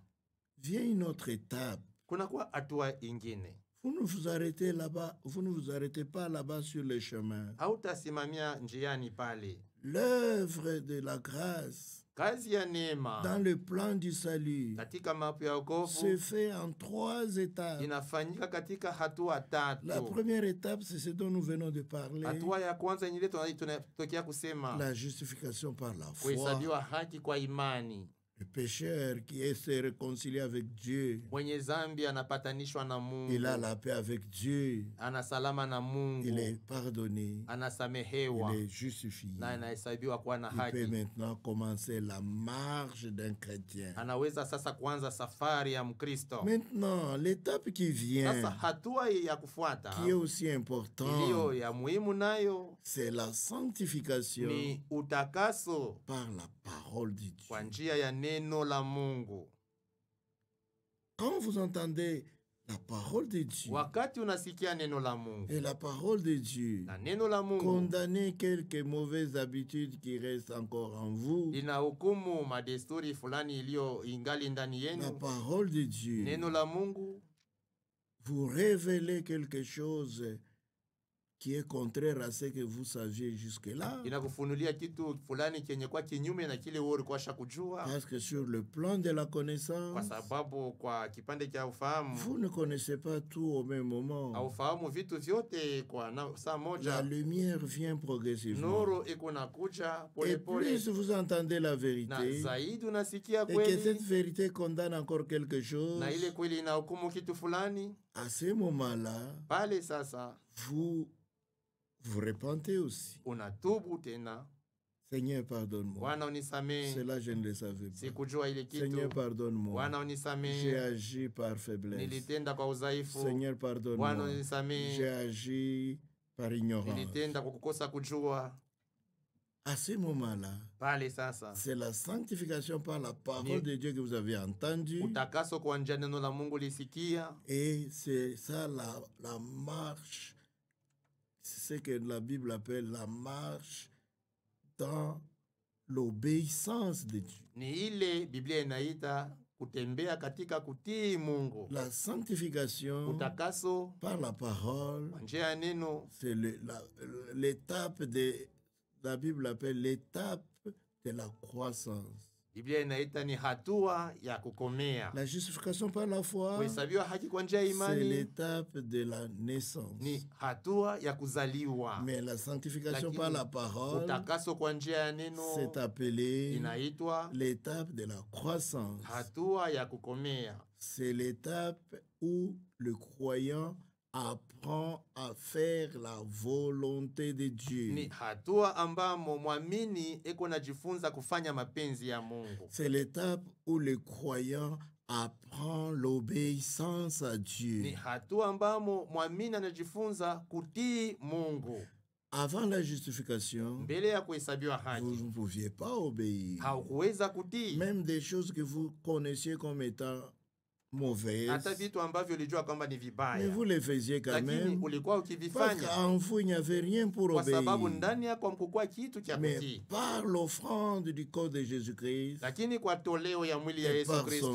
vient une autre étape. kunakuwa hatua ingine. Vous ne vous arrêtez là-bas, vous ne vous arrêtez pas là-bas sur le chemin. Hautasimamia njiani pale. L'œuvre de la grâce Kazi ya neema dans le plan du salut katika mapu ya se wokovu fait en 3 étapes. inafanyika katika hatua La tatu. première étape, c'est ce dont nous venons de parler. Hatua ya kwanza yenye tunatokea kusema La justification par la foi. kuhesabiwa haki kwa imani. Le pécheur qui s'est réconcilié avec Dieu, Mwenye zambi anapatanishwa na il a Mungu, la paix avec Dieu, anasalama na il est Mungu, pardonné, anasamehewa il est justifié. na anahesabiwa kuwa na Il peut haki. maintenant commencer la marche d'un chrétien. Anaweza sasa kuanza safari ya Mkristo. Maintenant, l'étape qui Sasa vient, hatua ya kufuata qui est aussi iliyo importante, ya muhimu nayo c'est la sanctification ni utakaso par la parole de kwa Dieu. njia ya neno la Mungu. Quand vous entendez la parole de Dieu Wakati unasikia neno la Mungu et la parole de Dieu na neno la Mungu condamner quelques mauvaises habitudes qui restent encore en vous, linahukumu madesturi fulani iliyo ingali ndani la yenu, parole de Dieu neno la Mungu vous révélez quelque chose qui est contraire à ce que vous saviez jusque-là. inakufunulia kitu fulani kenye kwa kinyume na kile wewe ulikuwa kujua, Parce que sur le plan de la kwa connaissance, sababu kwa kipande cha ufahamu vous ne connaissez pas tout au même moment. haufahamu vitu vyote kwa saa La moja. lumière vient progressivement. Nuru iko nakuja Et pole pole, plus vous entendez la na vérité, zaidi unasikia et que kweli, cette vérité condamne encore quelque chose, na ile kweli inahukumu kitu fulani, à ce moment-là, pale sasa vous vous repentez aussi. unatubu tena. Seigneur, pardonne-moi. Bwana unisamehe, Cela, je ne le savais pas. sikujua ile Seigneur, kitu. pardonne-moi. Bwana J'ai unisamehe, agi par faiblesse. nilitenda kwa udhaifu. Seigneur, Bwana pardonne-moi. J'ai unisamehe, agi par ignorance. nilitenda kwa kukosa kujua. À ce moment-là, Pale sasa c'est la sanctification par la parole de Dieu que vous avez entendue. utakaso kwa njia neno la Mungu lisikia, Et c'est ça la marche c'est ce que la Bible appelle la marche dans l'obéissance de Dieu. Ni ile Biblia inaita kutembea katika kutii Mungu. La sanctification Utakaso par la parole, kwa njia ya neno c'est l'étape de, la Bible appelle l'étape de la croissance. Biblia inaita ni hatua ya kukomea. La justification par la foi, Kuhesabiwa haki kwa njia ya c'est imani l'étape de la naissance. ni hatua ya kuzaliwa. Mais la sanctification Lakini par la parole, utakaso kwa njia ya neno c'est appelé inaitwa l'étape de la croissance. hatua ya kukomea. C'est l'étape où le croyant apprend à faire la volonté de Dieu. Ni hatua ambamo mwamini eko najifunza kufanya mapenzi ya Mungu. C'est l'étape où le croyant apprend l'obéissance à Ni Dieu. hatua ambamo mwamini anajifunza kutii Mungu. Avant la justification, Mbele ya kuhesabiwa vous haki ne pouviez pas obéir. haukuweza kutii. Même des choses que vous connaissiez comme étant mauvaises, Hata vitu ambavyo ulijua kwamba ni mais vibaya, vous les faisiez quand lakini même, ulikuwa parce ukivifanya qu'en vous, il n'y avait rien pour kwa sababu obéir. ndani yako mkukua kitu cha Mais kutii. par l'offrande du corps de Jésus-Christ, Lakini kwa toleo ya mwili ya et Yesu par son Kristo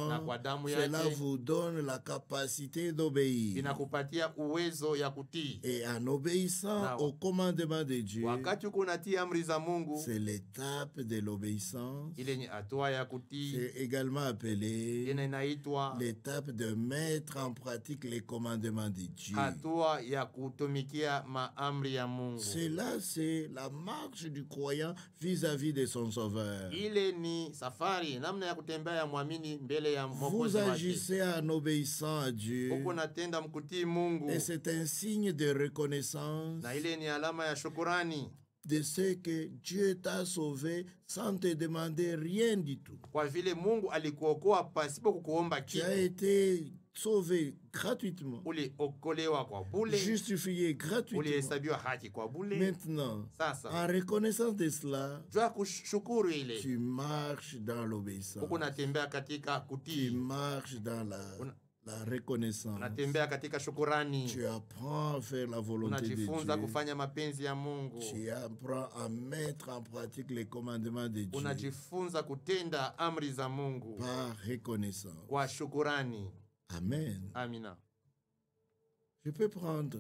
na kwa sang, damu cela yake vous donne la capacité d'obéir. inakupatia uwezo ya kutii. Et en obéissant Na- au commandement de Dieu, Wakati uko unatii amri za Mungu, c'est l'étape de l'obéissance. ile ni hatua ya kutii. C'est également appelé Ina inaitwa l'étape de mettre en pratique les commandements de Dieu. hatua ya kutumikia maamri ya Mungu. Cela, c'est la marche du croyant vis-à-vis de son Sauveur. Ile ni safari, namna ya kutembea ya mwamini mbele ya Vous Mwokozi wake. agissez en obéissant à Dieu. Huko natenda mkutii Mungu, Et c'est un signe de reconnaissance na ile ni alama ya shukurani de ce que Dieu t'a sauvé sans te demander rien du tout. kwa vile Mungu alikuokoa pasipo kukuomba Tu as kitu. été sauvé gratuitement, Uliokolewa kwa bule, justifié gratuitement. ulihesabiwa haki kwa bule. Maintenant, Sasa en reconnaissance de cela, jua kushukuru ile, tu marches dans l'obéissance. huko natembea katika Tu kutii, marches dans la reconnaissance. unatembea katika shukurani, Tu apprends à faire la volonté de unajifunza Dieu. kufanya mapenzi ya Mungu, Tu apprends à mettre en pratique les commandements de Dieu unajifunza kutenda amri za Mungu par reconnaissance. kwa shukurani. Amen. Amina. Je peux prendre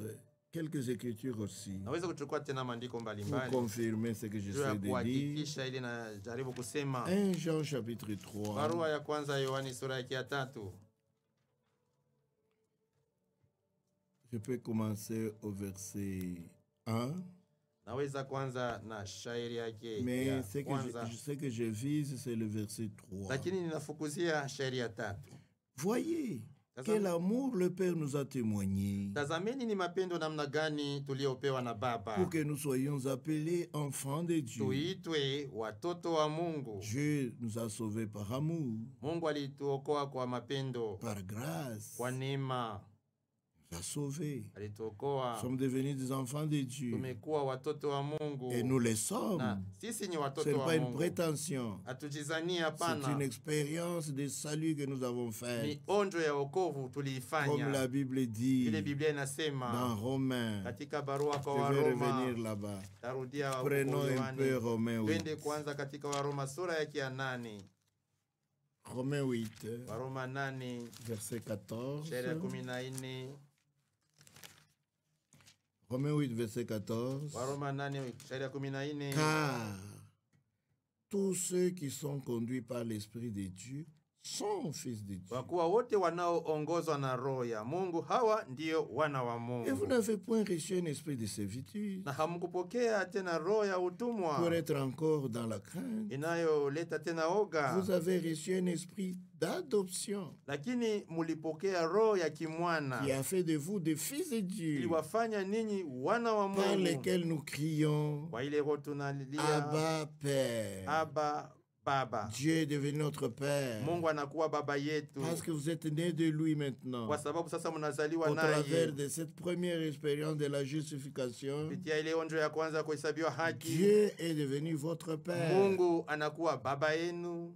quelques écritures aussi Naweza kuchukua tena maandiko pour mbalimbali confirmer ce que juu ya j'essaie de dire. kuhakikisha ili najaribu kusema. 1 Jean chapitre 3. Barua ya kwanza ya Yohani sura yake ya 3. Je peux commencer au verset 1. Naweza kwanza na shairi yake Mais ya kwanza, ce que je vise, c'est le verset 3. lakini ninafukuzia shairi ya 3. Voyez Tazam- quel amour le Père nous a témoigné Tazameni ni mapendo namna gani tuliopewa na Baba, pour que nous soyons appelés enfants de Dieu. tuitwe watoto wa Mungu. Dieu nous a sauvés par amour, Mungu alituokoa kwa mapendo, par grâce. kwa neema Il nous a sauvés. Nous alituokoa. sommes devenus des enfants de Dieu. Tumekuwa watoto wa Mungu Et nous le na sommes. sisi ni Ce watoto n'est wa pas une Mungu. prétention. Hatujizanie, C'est une hapana. expérience de salut que nous avons Ni faite. onjo ya wokovu Comme la tuliifanya. Bible dit Ile Biblia dans inasema Romains. katika barua kwa Je vais Waroma. revenir là-bas. Tarudia Prenons un peu Yohane. Romains 8. Twende kwanza katika Waroma sura yake ya 8. Romains 8, Waroma 8 verset shairi ya 14. 14. Romains 8, verset 14. Waroma 8 shairi ya 14. Car tous ceux qui sont conduits par l'Esprit de Dieu sont fils de Dieu. Kwa kuwa wote wanaoongozwa na roho ya Mungu hawa ndio wana wa Et vous Mungu. n'avez point reçu un esprit de servitude Na hamkupokea tena roho ya pour utumwa être encore dans la crainte. inayoleta tena oga, Vous avez reçu un esprit d'adoption lakini mulipokea roho ya kimwana qui a fait de vous des fils de Dieu, iliwafanya ninyi wana wa par Mungu. lesquels nous crions Kwa ile roho tunalilia Abba Père. Abba Baba. Dieu est devenu notre Père Mungu anakuwa baba yetu parce que vous êtes nés de lui maintenant. kwa sababu sasa mnazaliwa Au travers naye. de cette première expérience de la justification, Kupitia ile onjo ya kwanza kuhesabiwa haki, Dieu est devenu votre Père. Mungu anakuwa baba yenu.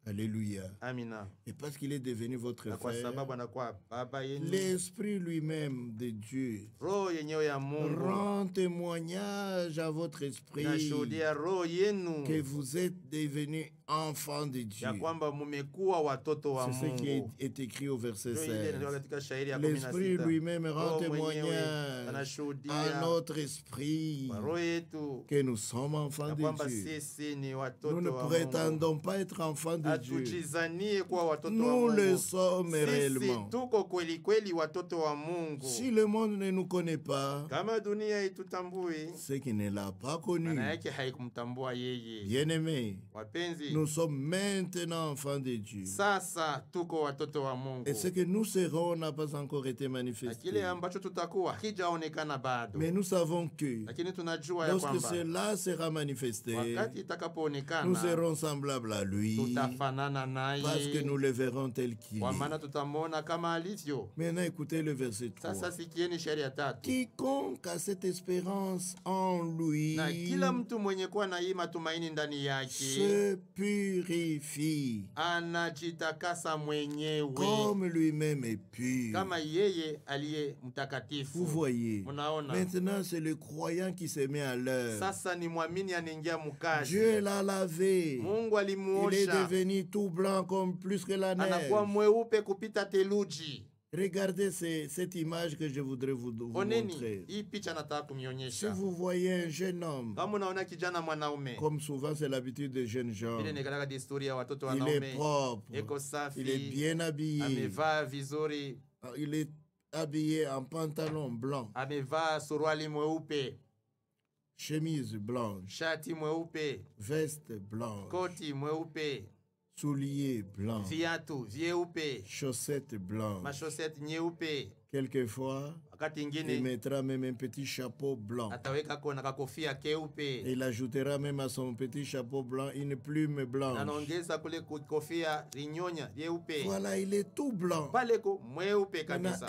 Alléluia. Amina. Et parce qu'il est devenu votre Na kwa frère, sababu anakuwa baba yenu, l'Esprit lui-même de Dieu roho yenyewe ya Mungu rend témoignage à votre esprit nashuhudia roho yenu que vous êtes devenus enfants de Dieu. ya kwamba mumekuwa watoto wa C'est ce qui Mungu. est écrit au verset Ndio ile 16. inaandikwa katika shairi ya L'Esprit 16. lui-même rend Roho mwenyewe témoignage à anashuhudia notre esprit kwa roho yetu que nous sommes enfants ya de kwamba Dieu. sisi ni Nous watoto ne wa Mungu. prétendons pas être enfants de Dieu. Hatujizanie kuwa watoto wa Nous le Mungu. sommes Sisi réellement. tuko kweli kweli watoto wa Mungu. Si le monde ne nous connaît pas, Kama dunia itutambui, c'est qu'il ne l'a pas connu. maana yake haikumtambua yeye. Bien-aimés, Wapenzi, nous sommes maintenant enfants de Dieu. sasa tuko watoto wa Mungu. Et ce que nous serons n'a pas encore été Na manifesté. kile ambacho tutakuwa hakijaonekana bado. Mais nous savons que Lakini tunajua ya lorsque kwamba cela sera manifesté, wakati nous itakapoonekana serons semblables à lui tutafanana parce que naye, nous le verrons tel qu'il kwa est. maana tutamwona kama alivyo. Maintenant, écoutez le verset 3. Sasa sikieni shairi ya 3. Quiconque a cette espérance en lui Na kila mtu mwenye kuwa na hii matumaini ndani yake se purifie anajitakasa mwenyewe comme lui-même est pur. kama yeye aliye mtakatifu. Vous voyez, Munaona, maintenant c'est le croyant qui se met à l'œuvre. sasa ni mwamini anaingia mkazi. Dieu l'a lavé. Mungu Il est alimuosha, devenu tout blanc comme plus que la neige. anakuwa mweupe kupita theluji. Regardez cette image que je voudrais vous Oneni montrer. hii picha nataka Si kumionyesha. vous voyez un jeune homme, Kama unaona kijana mwanaume, comme souvent c'est l'habitude des jeunes gens, ile ni katika desturi ya watoto il est wanaume, propre, eko il est safi, bien habillé, amevaa vizuri, il est habillé en pantalon blanc, amevaa suruali mweupe, chemise blanche, shati mweupe, veste blanche, koti mweupe, souliers blancs, viatu vyeupe, chaussettes blanches. mashoseti nyeupe. Quelquefois, Wakati il ingine mettra même un petit chapeau blanc. ataweka kona kakofia keupe, Et il ajoutera même à son petit chapeau blanc une plume na blanche. anaongeza kule kofia linyonya lyeupe, Voilà, il est tout blanc. paleko mweupe Maintenant, kabisa.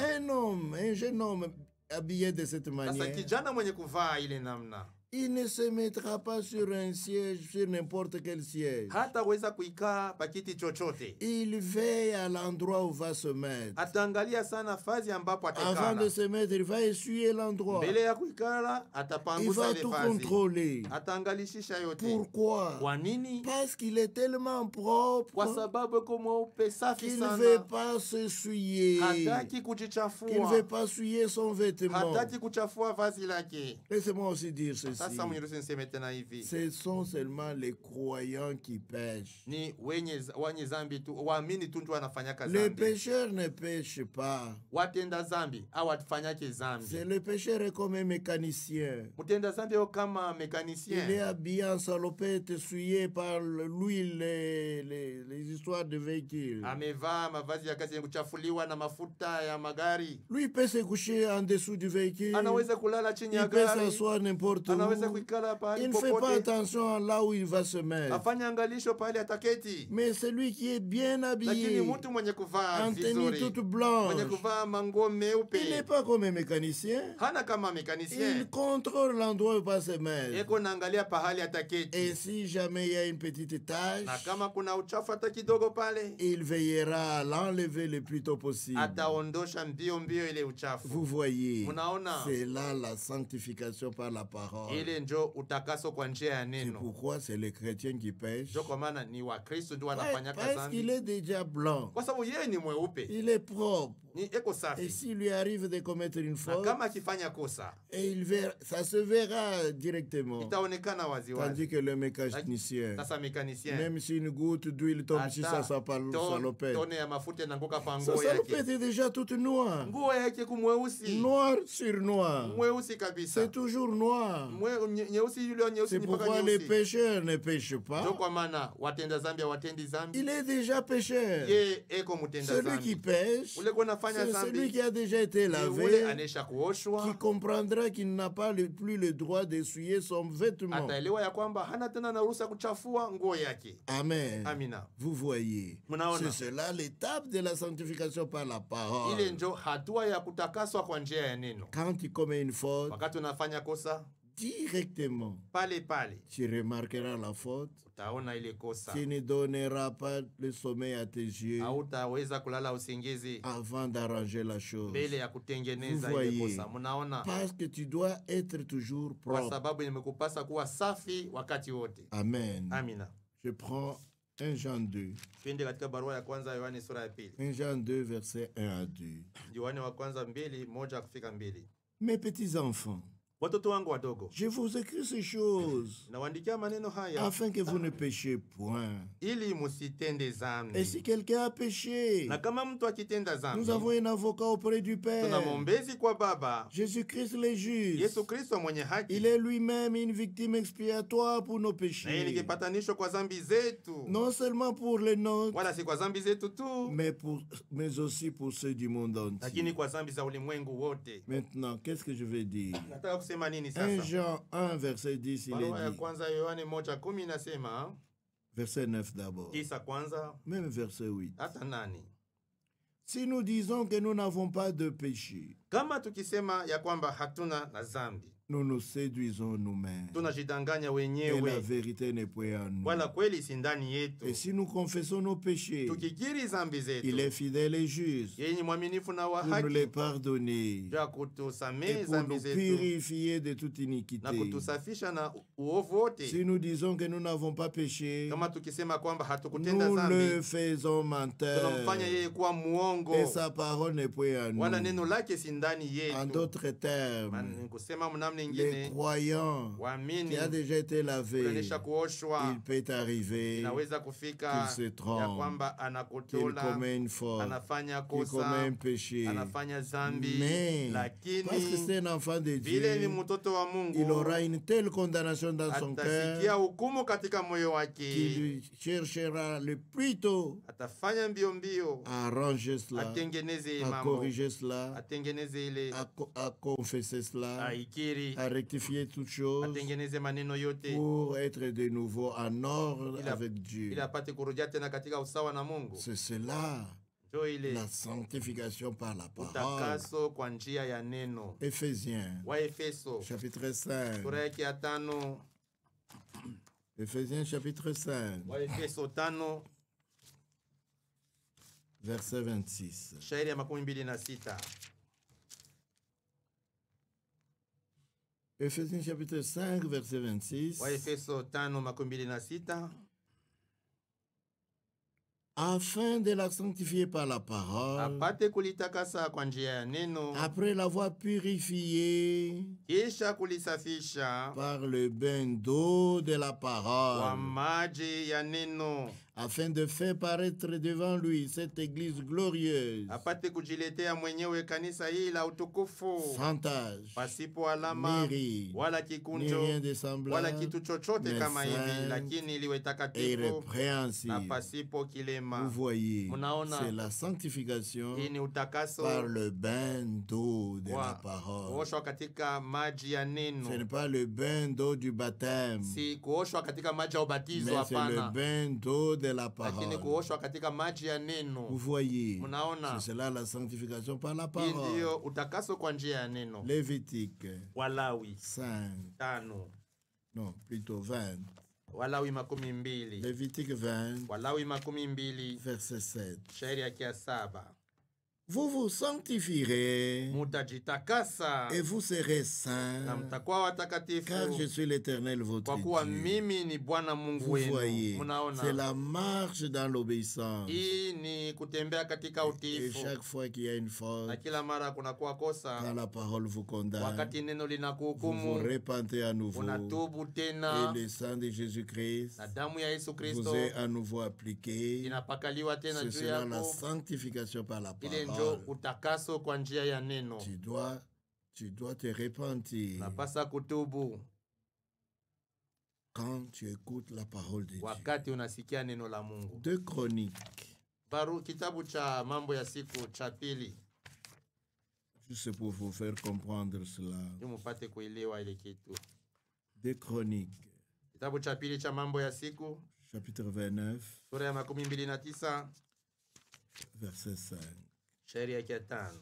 un jeune homme habillé de cette Sasa manière, kijana mwenye kuvaa ile namna il ne se mettra pas sur un siège, sur n'importe quel siège. hataweza kuikaa pakiti chochote. Il veille à l'endroit où va se mettre. Ataangalia sana fazi ambapo Avant de atakala. se mettre, il va essuyer l'endroit. Mbele ya kuikala Il atapangusa va ile tout fazi, contrôler. ataangalishisha yote. Pourquoi? Kwa nini? Parce qu'il est tellement Kwa propre sababu iko mweupe safi qu'il ne veut sana, pas s'essuyer. hataki Qu'il ne kujichafua, veut pas souiller son vêtement. hataki kuchafua vazi lake. Laissez-moi aussi dire ceci. Sasa mwenyeruhusu niseme tena hivi, Ce sont seulement les croyants qui pêchent. ni wenye zambi tu, waamini tu ndio wanafanyaka Les zambi. pécheurs ne pêchent pas. Watenda zambi au watufanyake C'est zambi. le pécheur est comme un mécanicien. Mtenda zambi yo kama Il est mekanisien, habillé en salopette, essuyé par l'huile, les histoires de véhicules. amevaa mavazi ya kazi yenye kuchafuliwa na mafuta ya magari, Lui peut se coucher en dessous du véhicule. anaweza kulala chini ya Il peut gari, s'asseoir n'importe anaweza où. kuikala Il pahali ne fait pas popote, attention à là où il va se mettre. afanye angalisho pahali ataketi. Mais celui qui est bien Lakini habillé, mtu mwenye kuvaa en tenue vizuri, toute mwenye blanche, kuvaa manguo il n'est meupe, pas comme un mécanicien. hana kama Il mekanisien, contrôle l'endroit où il va se mettre. eko naangalia pahali Et ataketi, si jamais il y a une petite tache, na kama kuna uchafu hata kidogo pale, il veillera à l'enlever le plus tôt possible. ataondosha mbio mbio ile uchafu. Vous voyez, Munaona, c'est là la sanctification par la parole. ile njo utakaso kwa njia ya C'est neno. pourquoi c'est les chrétiens qui pêchent. Njo kwa maana ni Wakristo ndio Ouais, wanafanyaka parce qu'il zambi, est déjà blanc. kwa sababu yeye ni mweupe, Il est propre. ni eko Et safi, s'il lui arrive de commettre une na faute, kama akifanya kosa et ça se verra directement. itaonekana waziwazi. Tandis que le mécanicien, Sasa mekanisien même si une goutte d'huile tombe sur sa salopette, tone ya mafuta inaanguka pa sa nguo salopette yake, est déjà toute noire. nguo yake kumweusi, Noir sur noir. mweusi kabisa, C'est toujours noir. nyeusi yule nyeusi C'est ni pourquoi mpaka les nyeusi. pécheurs ne pêchent Ndio pas. kwa maana watenda zambi hawatendi zambi, Il est déjà pécheur. ye eko mtenda Celui qui zambi. pêche, Ule kwa nafanya c'est celui zambi qui a déjà été ni ule lavé, anesha kuoshwa, qui comprendra qu'il n'a pas plus le droit d'essuyer son vêtement. ataelewa ya kwamba hana tena na ruhusa kuchafua nguo yake. Amen. Amina. Vous voyez, Munaona, c'est cela l'étape de la sanctification par la ile parole. njo hatua ya kutakaswa kwa njia ya neno. Quand il commet une faute, Wakati unafanya kosa, directement, pale pale tu remarqueras la faute. utaona ile kosa. Tu ne donneras pas le sommeil à tes yeux Hautaweza kulala usingizi avant d'arranger la chose. mbele ya Vous kutengeneza ile voyez, kosa. Mnaona, parce que tu dois être toujours kwa propre. sababu nimekupasa kuwa safi wakati wote. Amen. Amina. Je prends 1 Jean 2. Twende katika barua ya kwanza ya Yohane sura ya 2. 1 Jean 2, verset 1 à 2. Yohane wa kwanza 2:1 kufika 2. Mes petits enfants, Watoto wangu wadogo, je vous écris ces choses nawaandikia maneno haya afin que vous ne péchiez point. ili musitende Et dhambi. si quelqu'un a péché, Na kama mtu akitenda nous dhambi, avons un avocat auprès du tuna Père, mwombezi kwa Baba, Jésus-Christ le juste. Yesu Kristo mwenye haki. Il est lui-même une victime expiatoire pour nos Na yeye ni péchés. kipatanisho kwa dhambi zetu, Non seulement pour les nôtres, wala si kwa dhambi zetu tu, mais aussi pour ceux du monde entier. lakini kwa dhambi za ulimwengu wote. Maintenant, qu'est-ce que je vais dire? Nataka kusema nini 1 sasa? Jean 1, verset 10, il Barua ya est dit. kwanza Yohane 1:10 inasema, Verset 9 d'abord. 9 kwanza Même verset 8. hata 8. Si nous disons que nous n'avons pas de péché, Kama tukisema ya kwamba hatuna na dhambi, nous nous séduisons nous-mêmes. tunajidanganya Et la wenyewe, vérité n'est point en nous. wala kweli si ndani yetu. Et si nous confessons nos péchés, Tukikiri dhambi il zetu, est fidèle et juste yeye ni mwaminifu na wa pour nous les haki, pardonner ya et kutusamehe pour dhambi nous zetu purifier de toute na iniquité. kutusafisha na uovu wote. Si nous disons que nous n'avons pas péché, Kama tukisema kwamba hatukutenda nous le dhambi, faisons menteur. tunamfanya yeye kuwa muongo, Et sa parole n'est point en wala nous. neno lake si ndani En yetu. d'autres termes, Ni kusema mnamna les ingine, croyants waamini qui a déjà été lavé, kuonyesha kuoshwa, il peut arriver inaweza kufika qu'il se ya trompe, kwamba qu'il anakotola, commet une faute, anafanya qu'il commet kosa, un péché. anafanya dhambi, Mais, parce que lakini c'est un enfant de vile ni Dieu, mtoto wa il Mungu aura une telle condamnation dans son atasikia cœur hukumu katika moyo qu'il wake, lui cherchera le plus tôt atafanya mbio mbio à arranger cela, atengeneze à mambo, corriger cela, atengeneze ile, à confesser cela, aikiri, à rectifier toutes choses atengeneze maneno yote pour être de nouveau en ordre Il a- avec Dieu. ili apate kurudia tena katika usawa na Mungu. C'est cela, Ndio ile la sanctification par la parole. utakaso kwa njia ya neno. Éphésiens, Waefeso chapitre 5. sura yake ya 5, Éphésiens, chapitre 5, Waefeso 5 verset 26. shairi ya 26. Éphésiens, chapitre 5, verset 26. Waefeso 5:26, Afin de la sanctifier par la parole, apate kulitakasa kwa njia ya neno, après l'avoir purifié kisha kulisafisha par le bain d'eau de la kwa parole, maji ya neno, afin de faire paraître devant lui cette église glorieuse, apate kujiletea mwenyewe kanisa hili la utukufu, sans tache, pasipo alama ni ride, wala ni kikunjo rien de wala semblable, kitu chochote mais kama hivi, sainte lakini liwe et takatifu na irrépréhensible. pasipo Vous kilema. voyez, Munaona, c'est la sanctification hii ni utakaso par le bain d'eau de la kwa parole. kuoshwa katika maji ya Ce neno, n'est pas le bain d'eau du baptême, si kuoshwa katika maji ya ubatizo, mais c'est le hapana, bain d'eau de la lakini parole. kuoshwa katika maji ya Vous neno. voyez, Munaona, c'est cela la sanctification par la hii parole. ndiyo utakaso kwa njia ya neno. Lévitique Walawi 5, 5, non, plutôt 20. Walawi 20, Lévitique 20, Walawi 20 verset 7. shairi yake ya 7. Vous vous sanctifierez Mutajitakasa et vous serez na saints, mtakuwa car watakatifu, je suis l'Éternel votre kwa kuwa Dieu. mimi ni Bwana Mungu Vous voyez, wenu. Munaona, c'est la marche dans l'obéissance. hii ni kutembea katika Et utiifu, chaque fois qu'il y a une na faute, kila mara kunakuwa quand kosa, la parole vous condamne, wakati neno vous vous linakuhukumu, repentez à nouveau unatubu et tena, le sang de Jésus-Christ na damu ya Yesu vous Kristo est à nouveau appliqué. inapakaliwa tena C'est juu cela la yako. sanctification par la Ile njo parole. utakaso kwa njia ya neno. Tu dois te repentir Napasa kutubu quand tu écoutes la parole de Dieu. wakati unasikia neno la Mungu. 2 Chroniques, Kitabu cha Mambo ya Siku cha 2, juste pour vous faire comprendre cela. ili mupate kuelewa ile kitu. 2 Chroniques, Kitabu cha 2 cha Mambo ya Siku chapitre 29, sura ya 29 verset 5. shairi yake ya 5.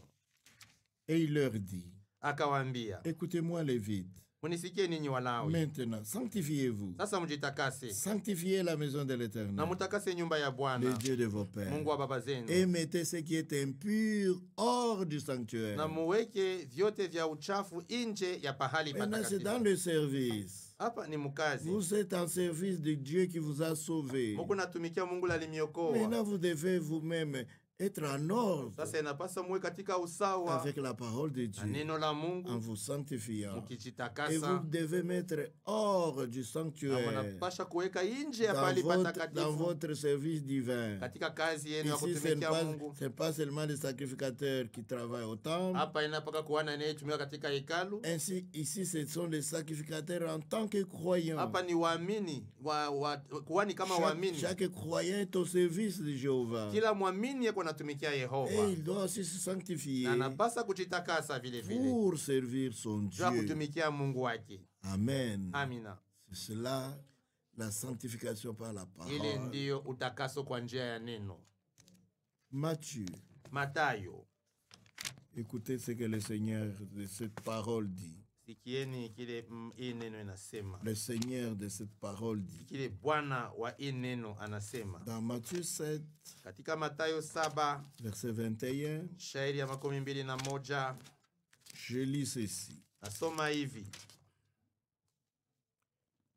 Et il leur dit, Akawaambia, écoutez-moi Lévites, Munisikie ninyi Walawi. Maintenant, sanctifiez-vous. Sasa mjitakase. Sanctifiez la maison de l'Éternel, Na mutakase nyumba ya le Bwana, Dieu de vos pères. Mungu wa baba zenu. Et mettez ce qui est impur hors du sanctuaire. Na muweke vyote vya uchafu nje ya pahali Maintenant, c'est dans patakatifu. le service. Hapa ni mkazi. Vous êtes en service de Dieu qui vous a sauvé. Mungu natumikia Mungu alimiokoa. Maintenant, vous devez vous-même être en ordre Sasa inapasa muwe katika usawa avec la parole de na Dieu neno la en Mungu, vous sanctifiant. Et vous mukijitakasa. devez mettre hors du Na sanctuaire munapasha kuweka nje ya dans pahali dans patakatifu votre service divin. katika kazi yenu ya Ici, ce n'est kutumikia pas, Mungu. c'est pas seulement les sacrificateurs qui travaillent au temple. Hapa inapaka kuwana anayetumiwa katika hekalu. Ainsi, ici, ce sont les sacrificateurs en tant que croyants. Hapa ni waamini, kuhani kama waamini. Chaque croyant est au service de Jéhovah. Kila mwamini yako natumikia Yehova. Et il doit aussi se sanctifier Na anapasa kujitakasa vile vile. pour servir son Jua Dieu. kutumikia Mungu wake. Amen. Amina. C'est cela la sanctification par la Ile parole. ndiyo utakaso kwa njia ya neno. Matthieu, Matayo. écoutez ce que le Seigneur de cette parole dit. Sikieni kile hii neno inasema. Le Seigneur de cette parole dit. Kile Bwana wa hii neno anasema. Dans Matthieu 7, Katika Matayo 7, verset 21, shairi ya 21, je lis ceci. nasoma hivi.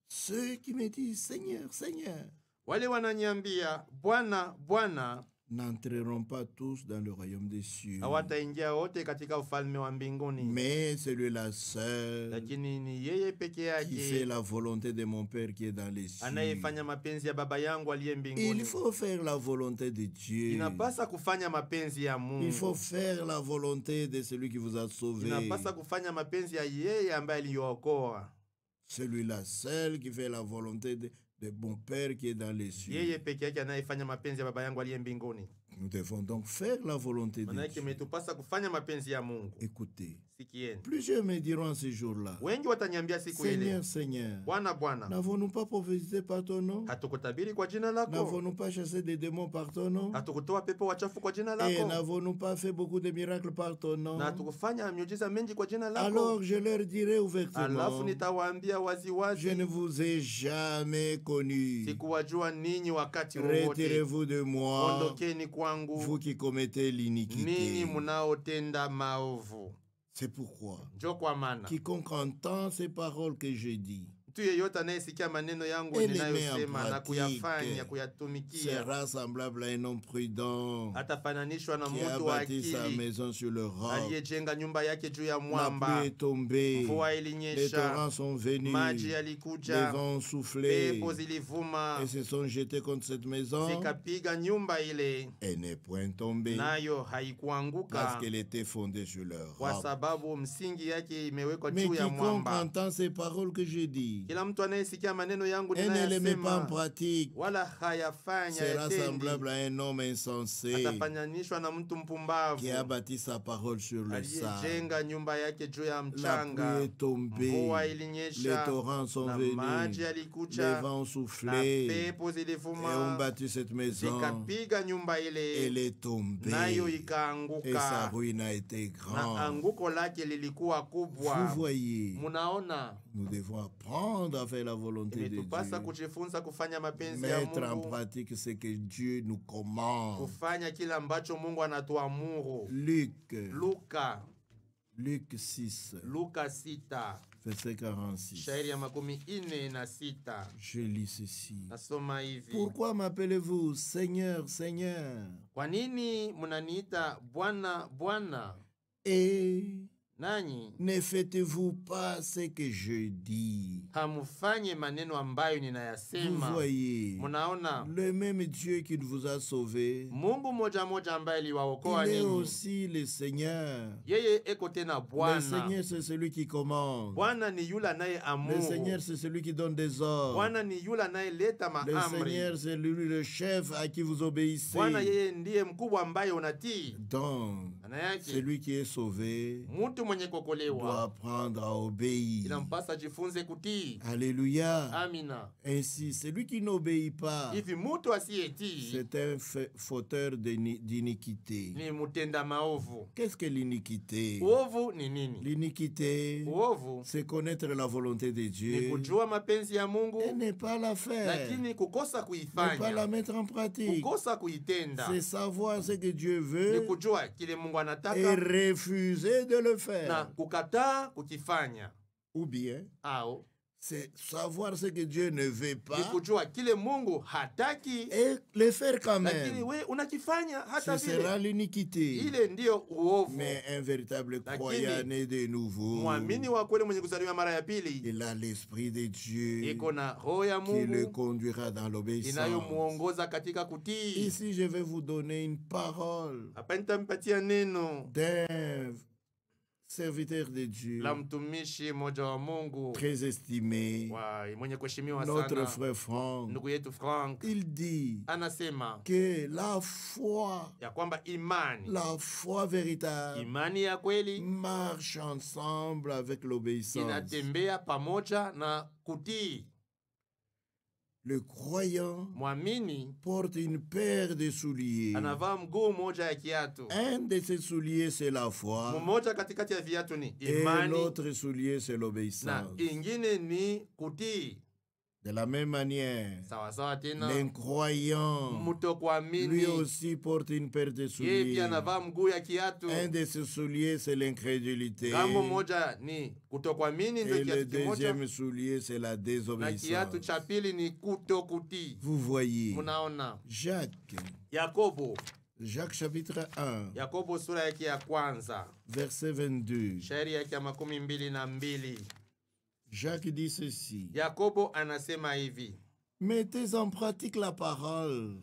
Ceux qui me disent Seigneur, Seigneur, Wale wananiambia Bwana, Bwana, n'entreront pas tous dans le royaume des cieux, hawataingia wote katika ufalme wa mbinguni, mais celui-là seul lakini ni yeye peke qui fait yake la volonté de mon Père qui est dans les cieux. anayefanya mapenzi ya baba yangu aliye Il mbinguni. faut faire la volonté de Dieu. Inapasa kufanya mapenzi ya Il faut Mungu. faire la volonté de celui qui vous a sauvé. Inapasa kufanya mapenzi ya yeye ambaye aliyookoa. Celui-là seul qui fait la volonté de mon Père qui est dans les cieux. Yeye peke yake anayefanya mapenzi ya baba yangu aliye mbinguni. Nous devons donc faire la volonté de Maana yake Dieu. imetupasa kufanya mapenzi ya Mungu. Écoutez, Sikieni. plusieurs me diront ce jour-là, Wengi wataniambia siku ile, Seigneur, Seigneur, Bwana, Bwana, n'avons-nous pas prophétisé par ton nom? hatukutabiri kwa jina lako? N'avons-nous pas chassé des démons par ton nom? Hatukutoa pepo wachafu kwa jina Et lako? n'avons-nous pas fait beaucoup de miracles par ton nom? Na hatukufanya miujiza mengi kwa jina lako? Alors je leur dirai Alafu ouvertement, nitawaambia wazi je wazi, ne vous ai jamais connu. sikuwajua ninyi wakati wowote. Retirez-vous de moi, Ondokeni kwangu vous qui commettez ninyi l'iniquité. munaotenda maovu. C'est pourquoi Njo kwa maana quiconque entend ces paroles que je dis mtu yeyote anayesikia maneno yangu Et les ninayosema met en na kuyafanya, pratique kuyatumikia, sera semblable à un homme prudent atafananishwa na qui a mtu wa bâti sa akili maison sur le roc. aliyejenga nyumba yake juu ya La pluie mwamba. est tombée, Mvua les ilinyesha, torrents sont venus, maji les yalikuja, vents ont soufflé pepo zilivuma, et se sont jetés contre cette maison. zikapiga nyumba ile, Elle n'est point tombée nayo parce haikuanguka qu'elle était fondée sur le kwa roc. sababu msingi yake imewekwa Mais juu ya quiconque mwamba. entend ces paroles que je dis Kila mtu anayesikia maneno yangu et ne les met pas en ninayosema pratique wala hayafanya sera yatendi, semblable à un homme insensé atafananishwa na mtu mpumbavu qui a bâti sa parole sur le sable. aliyejenga nyumba yake juu ya La pluie mchanga. est tombée, Mvua les ilinyesha torrents sont na venus, maji les yalikuja vents ont na soufflé pepo et ont zilivuma bâti cette maison. zikapiga nyumba Elle ile, est tombée nayo et sa ikaanguka ruine a été na grande. anguko lake lilikuwa Vous kubwa. voyez, Munaona, nous devons apprendre à faire la volonté de imetupasa Dieu, kujifunza kufanya mapenzi ya mettre en Mungu, pratique ce que Dieu nous commande. kufanya kila ambacho Mungu anatuamuru. Luc 6, Luka 6 verset 46. shairi ya 46, Je lis ceci. nasoma hivi: Pourquoi m'appelez-vous Seigneur, Seigneur, kwa nini munaniita Bwana, Bwana, et nanyi ne faites-vous pas ce que je dis? hamufanye maneno ambayo Vous ninayasema? voyez, Munaona, le même Dieu qui vous a sauvés, Mungu moja moja ambaye aliwaokoa il est ninyi, aussi le Seigneur. yeye eko tena Le Bwana. Seigneur, c'est celui qui commande. Bwana ni yule Le anayeamuru. Seigneur, c'est celui qui donne des ordres. Bwana ni yule anayeleta Le maamri. Seigneur, c'est lui le chef à qui vous obéissez. Bwana yeye ndiye mkubwa ambaye unatii. Donc, Maana yake celui qui est sauvé mtu mwenye doit kuokolewa apprendre à obéir. inampasa jifunze kutii. Alléluia. Amina. Ainsi, celui qui n'obéit pas, Hivi mtu asiyetii c'est un fauteur d'iniquité. ni mtenda maovu. Qu'est-ce que l'iniquité? Uovu ni nini? L'iniquité, Uovu c'est connaître la volonté de ni Dieu kujua mapenzi ya Mungu et ne pas la faire, lakini kukosa ne pas la kuifanya, mettre en pratique. kukosa kuitenda. C'est savoir ce que Dieu Ni veut kujua kile Mungu et anataka refuser de le na faire. kukataa kukifanya, Ou bien, au c'est savoir ce que Dieu ne veut ni pas kujua kile Mungu hataki et le faire quand lakini même. we unakifanya hata Ce sera vile. l'iniquité. Ile ndiyo uovu. Mais un véritable Lakini, croyant né de nouveau, Mwamini wa kweli mwenye kuzaliwa mara ya pili il a l'Esprit de Dieu iko na roho ya qui le Mungu conduira dans l'obéissance. inayomuongoza katika kutii. Ici, je vais vous donner une parole Hapa nitampatia neno d'un serviteur de Dieu la mtumishi mmoja wa Mungu très estimé, wa mwenye kuheshimiwa notre sana, frère Franck. ndugu yetu Frank. Il dit Anasema que la foi, ya kwamba imani véritable, imani ya kweli marche ensemble avec l'obéissance. inatembea pamoja na kutii. Le croyant Mwamini porte une paire de souliers. anavaa mguu mmoja ya kiatu. Un de ces souliers, c'est la foi, Mmoja katikati ya viatu ni et imani l'autre soulier, c'est na l'obéissance. ingine ni kutii. De la même manière, Sawa sawa tena, l'incroyant, lui mtokuamini aussi porte une paire de yeye souliers. pia anavaa mguu ya kiatu. Un de ces souliers, c'est l'incrédulité. Gambo moja ni kutokuamini, ndio Et le kiatu kimoja, deuxième soulier, c'est la na désobéissance. kiatu cha pili ni kutokutii. Vous voyez, Munaona Jacques, Yakobo chapitre 1, Yakobo sura yake ya kwanza verset 22. shairi yake ya 22. Jacques dit ceci: Yakobo anasema hivi: mettez en pratique la parole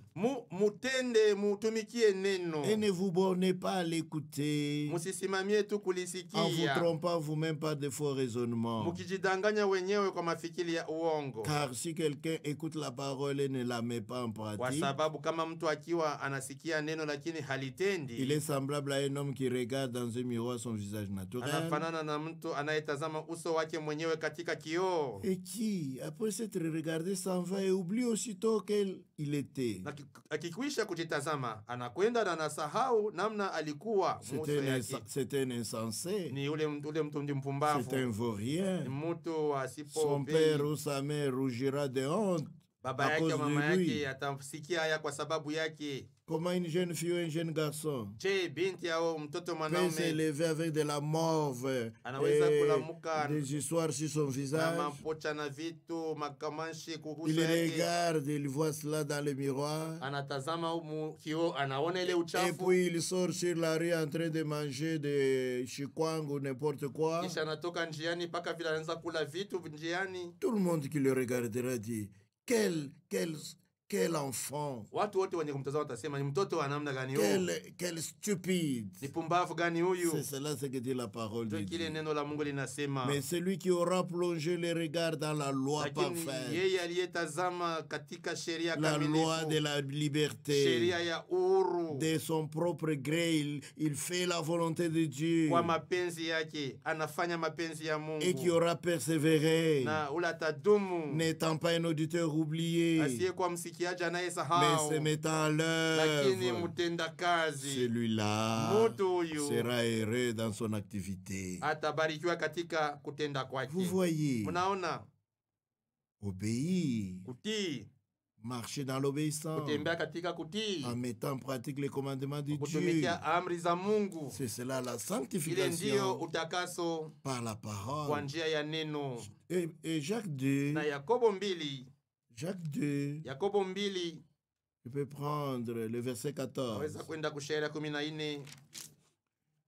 mutende, mutumikie neno, et ne vous bornez pas à l'écouter, musisimamie tu en vous kulisikia, trompant vous-même par de faux raisonnements. mukijidanganya wenyewe kwa mafikiri ya uongo. Car si quelqu'un écoute la parole et ne la met pas en Kwa pratique, sababu kama mtu akiwa anasikia neno lakini il halitendi, est semblable à un homme qui regarde dans un miroir son visage naturel anafanana na mtu anayetazama uso wake mwenyewe katika kioo, et qui, après s'être regardé, s'en va et oublie aussitôt quel il était. na akikwisha kujitazama anakwenda na anasahau namna alikuwa. Muso yake C'est un insensé, ni ule mtu ndi c'est un mpumbavu, ni vaurien. mtu Son asipo père ou sa mère rougira de honte baba à yake cause au mama de lui. yake atasikia haya kwa sababu yake. Comment une jeune fille ou un jeune garçon Je, binti au mtoto peut mwanaume s'élever avec de la morve anaweza et kulamuka des histoires sur son na visage? mapocha na vitu makamanshi kuhusu Il yake, regarde, il voit cela dans le miroir. anatazama kioo, anaona ile Et uchafu, puis il sort sur la rue en train de manger des chikwang ou n'importe quoi. kisha anatoka njiani mpaka vile anaanza kula vitu njiani. Tout le monde qui le regardera dit, quel enfant, Watu wote wenye kumtazama watasema ni mtoto wa namna gani huyu, quel stupide. ni pumbavu gani huyu. C'est cela ce que dit la parole de Ndio kile Dieu. neno la Mungu linasema. Mais celui qui aura plongé le regard dans la loi Lakini parfaite, yeye aliyetazama katika sheria la loi de kamilifu, la liberté, sheria ya uhuru, de son propre gré, il fait la volonté de Dieu, kwa mapenzi yake anafanya mapenzi ya et qui Mungu, aura persévéré, na ula tadumu, n'étant pas un auditeur oublié, asiyekuwa msikiaji mais se anayesahau, mettant en lakini l'œuvre, mtenda kazi. celui-là Mtu huyu sera heureux dans son activité. atabarikiwa katika kutenda kwake. Vous voyez, Mnaona, obéir, kutii, marcher dans l'obéissance, kutembea katika kutii, en mettant en pratique les commandements de Dieu. kutumikia amri za Mungu, C'est cela la ile ndiyo sanctification utakaso par la kwa parole. njia ya neno. Et Jacques 2, Na Yakobo 2, Yakobo 2, je peux prendre le verset 14. naweza kwenda kushairi 14.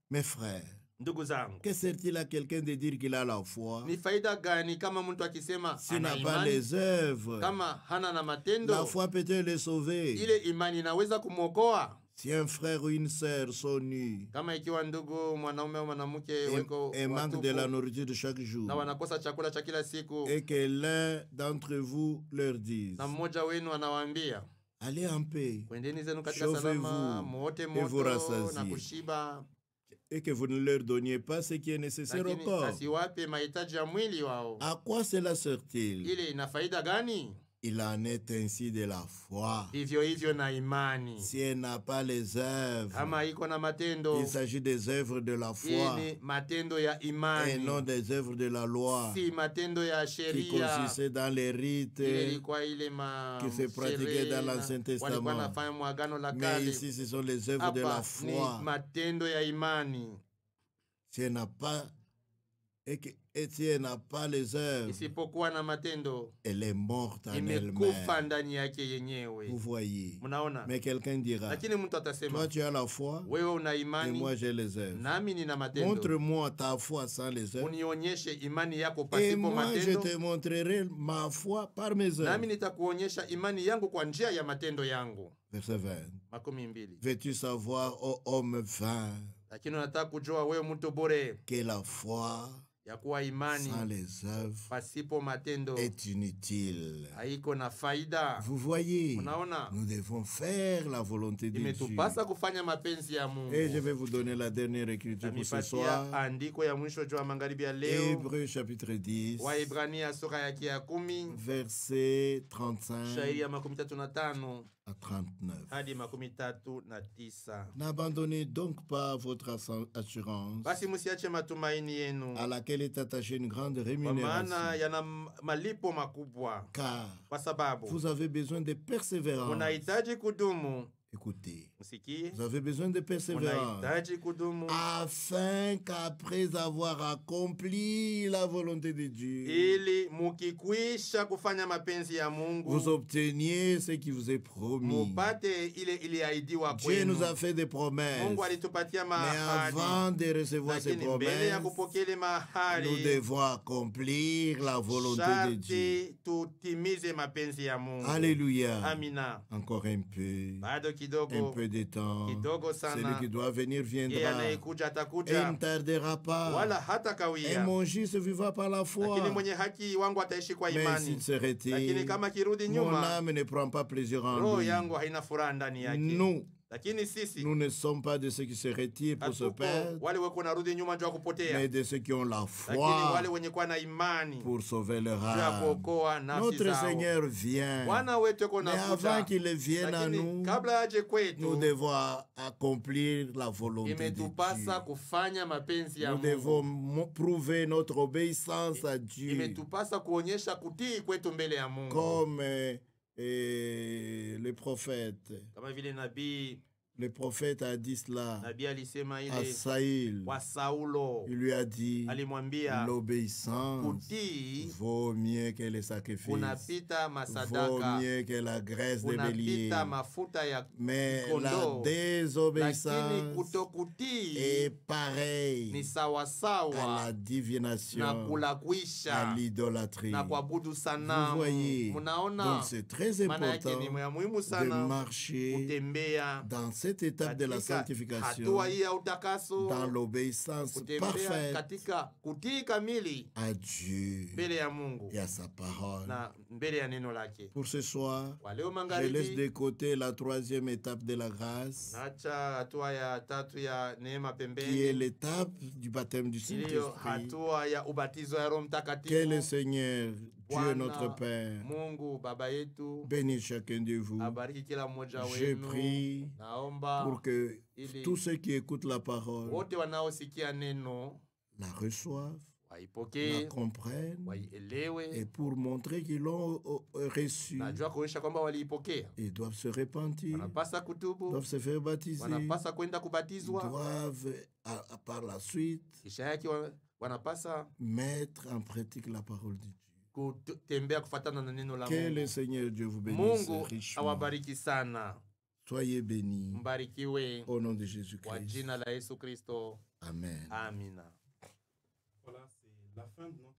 Mes frères, Ndugu zangu, que sert-il à quelqu'un de dire qu'il a la foi ni faida gani kama mtu akisema s'il ana n'a pas imani les œuvres? kama hana na La matendo? foi peut-elle le sauver? Ile imani inaweza kumwokoa? Si un frère ou une sœur sont nus Kama ikiwa ndugu mwanaume au mwanamke weko et manquent de la watupu nourriture de chaque jour, na wanakosa chakula cha kila siku, et que l'un d'entre vous leur dise, na mmoja wenu anawaambia allez en paix, kwendeni zenu katika Chauffez-vous salama, muote et vous moto rassasiez. na kushiba, et que vous ne leur donniez pas ce qui est nécessaire au lakini corps. asiwape mahitaji ya mwili wao. À quoi cela sert-il? Ile ina faida gani? Il en est ainsi de la foi. Vivyo hivyo na imani. Si elle n'a pas les œuvres, Kama iko na matendo, il s'agit des œuvres de la foi hii ni matendo ya et imani, non des œuvres de la loi si matendo ya qui sheria. consistaient dans les rites Ile ilikuwa ile qui se pratiquaient dans l'Ancien walikuwa Testament. nafanya mwagano la Mais kale. ici, ce sont les œuvres de la Hapa ni foi. matendo ya imani. Si elle n'a pas, et si elle n'a pas les œuvres, Isipokuwa na matendo, elle est morte en imekufa elle-même. ndani yake yenyewe. Vous voyez. Mnaona? Mais quelqu'un dira, Lakini mtu toi atasema, tu as la foi wewe una et imani, moi j'ai les œuvres. nami nina matendo. Montre-moi ta foi sans les œuvres. Unionyeshe imani yako Et pasipo moi je matendo, te montrerai ma foi par mes œuvres. nami nitakuonyesha imani yangu kwa njia ya matendo yangu. Verset 20. 20. Veux-tu savoir, ô homme vain, Lakini unataka kujua wewe mtu bure, que la foi ya kuwa imani sans les œuvres pasipo matendo est inutile? haiko na faida. Vous voyez, Unaona? nous devons faire la volonté de Dieu. Imetupasa kufanya mapenzi ya Mungu. Et je vais vous donner la dernière écriture pour ce soir. Namipatia andiko ya mwisho juu ya magharibi ya leo. Hébreux chapitre 10, Waebrania sura yake ya 10, verset 35 shairi ya 35 à 39. hadi 39. N'abandonnez donc pas votre assurance Basi msiache matumaini yenu, à laquelle est attachée une grande kwa rémunération, maana yana malipo makubwa, car kwa sababu vous avez besoin de persévérance. unahitaji kudumu. Écoutez, Msikie, vous avez besoin de persévérance unahitaji kudumu afin qu'après avoir accompli la volonté de Dieu, ili mukikwisha kufanya mapenzi ya Mungu vous obteniez ce qui vous est promis. mupate ile iliahidiwa Dieu kwenu. nous a fait des promesses, Mungu alitupatia mais mahali, avant de recevoir ces lakini mbele ya promesses, kupokea ile nous mahali devons accomplir la volonté de Dieu. sharti tutimize mapenzi ya Mungu. Alléluia. Amina. Encore un peu, Bado un kidogo, peu de temps. kidogo Celui sana. qui doit venir Yeye viendra anayekuja et il atakuja, ne tardera pas. wala hata Et kawia. mon juste vivra par la Lakini foi. mwenye haki wangu ataishi kwa Mais imani. s'il se Lakini retire, kama kirudi mon nyuma, âme ne prend pas plaisir en roho lui. yangu haina furaha ndani yake. Nous, Lakini sisi nous ne sommes pas de ceux qui se retirent pour se hatuko perdre, wale weko narudi nyuma juu ya kupotea, mais de ceux qui ont la lakini wale foi wenye kuwa na imani pour sauver leur juu ya âme. kuokoa nafsi Notre zao. Seigneur vient. Bwana wetu yuko Mais avant nakuja, qu'il vienne à lakini nous, kabla aje nous kwetu devons accomplir la volonté de imetupasa Dieu. kufanya mapenzi ya Nous Mungu. devons prouver notre obéissance à Dieu. Imetupasa kuonyesha kutii kwetu mbele ya Mungu, Comme le prophète a dit cela nabii alisema à ile Saül. kwa Saulo, Il lui a dit, alimwambia l'obéissance kutii vaut mieux que les sacrifices, kunapita vaut masadaka, mieux que la graisse de bélier. kunapita mafuta ya Mais la kondoo, lakini désobéissance kutokutii est pareille ni à sawasawa la divination, na à kulakwisha l'idolâtrie. na kuabudu Vous sanamu. voyez, Munaona, donc c'est très maana yake important ni ya muhimu de sana marcher kutembea dans cette étape de la katika sanctification, hatua hii ya utakaso, dans l'obéissance kutembea parfaite katika kutii kamili à Dieu mbele ya Mungu et à sa parole. na mbele ya neno lake. Pour ce soir, Kwa leo je laisse magharibi, de côté la troisième étape de la grâce, naacha hatua ya tatu ya neema qui est pembeni, l'étape du baptême du iliyo Saint-Esprit. hatua ya ubatizo ya Roho Que le Mtakatifu. Seigneur, Dieu Bwana notre Père, Mungu Baba yetu bénisse chacun de vous. abariki kila mmoja Je wenu. prie Naomba pour que ili tous ceux qui écoutent la parole wote wanaosikia neno la reçoivent, la waipokee, comprennent, et waielewe, pour montrer qu'ils l'ont reçu, najua kuonyesha kwamba waliipokea, ils doivent se repentir, wanapasa kutubu, doivent se faire baptiser, wanapasa kwenda ils kubatizwa, doivent par la suite kisha yake wanapasa mettre en pratique la parole de Dieu. kutembea kufuatana na neno la Que le Mungu. Seigneur Dieu vous bénisse Mungu richement. awabariki sana, Soyez bénis mbarikiwe au nom de kwa Jésus-Christ. jina la Yesu Kristo, Amen. amina. Voilà, c'est la fin de notre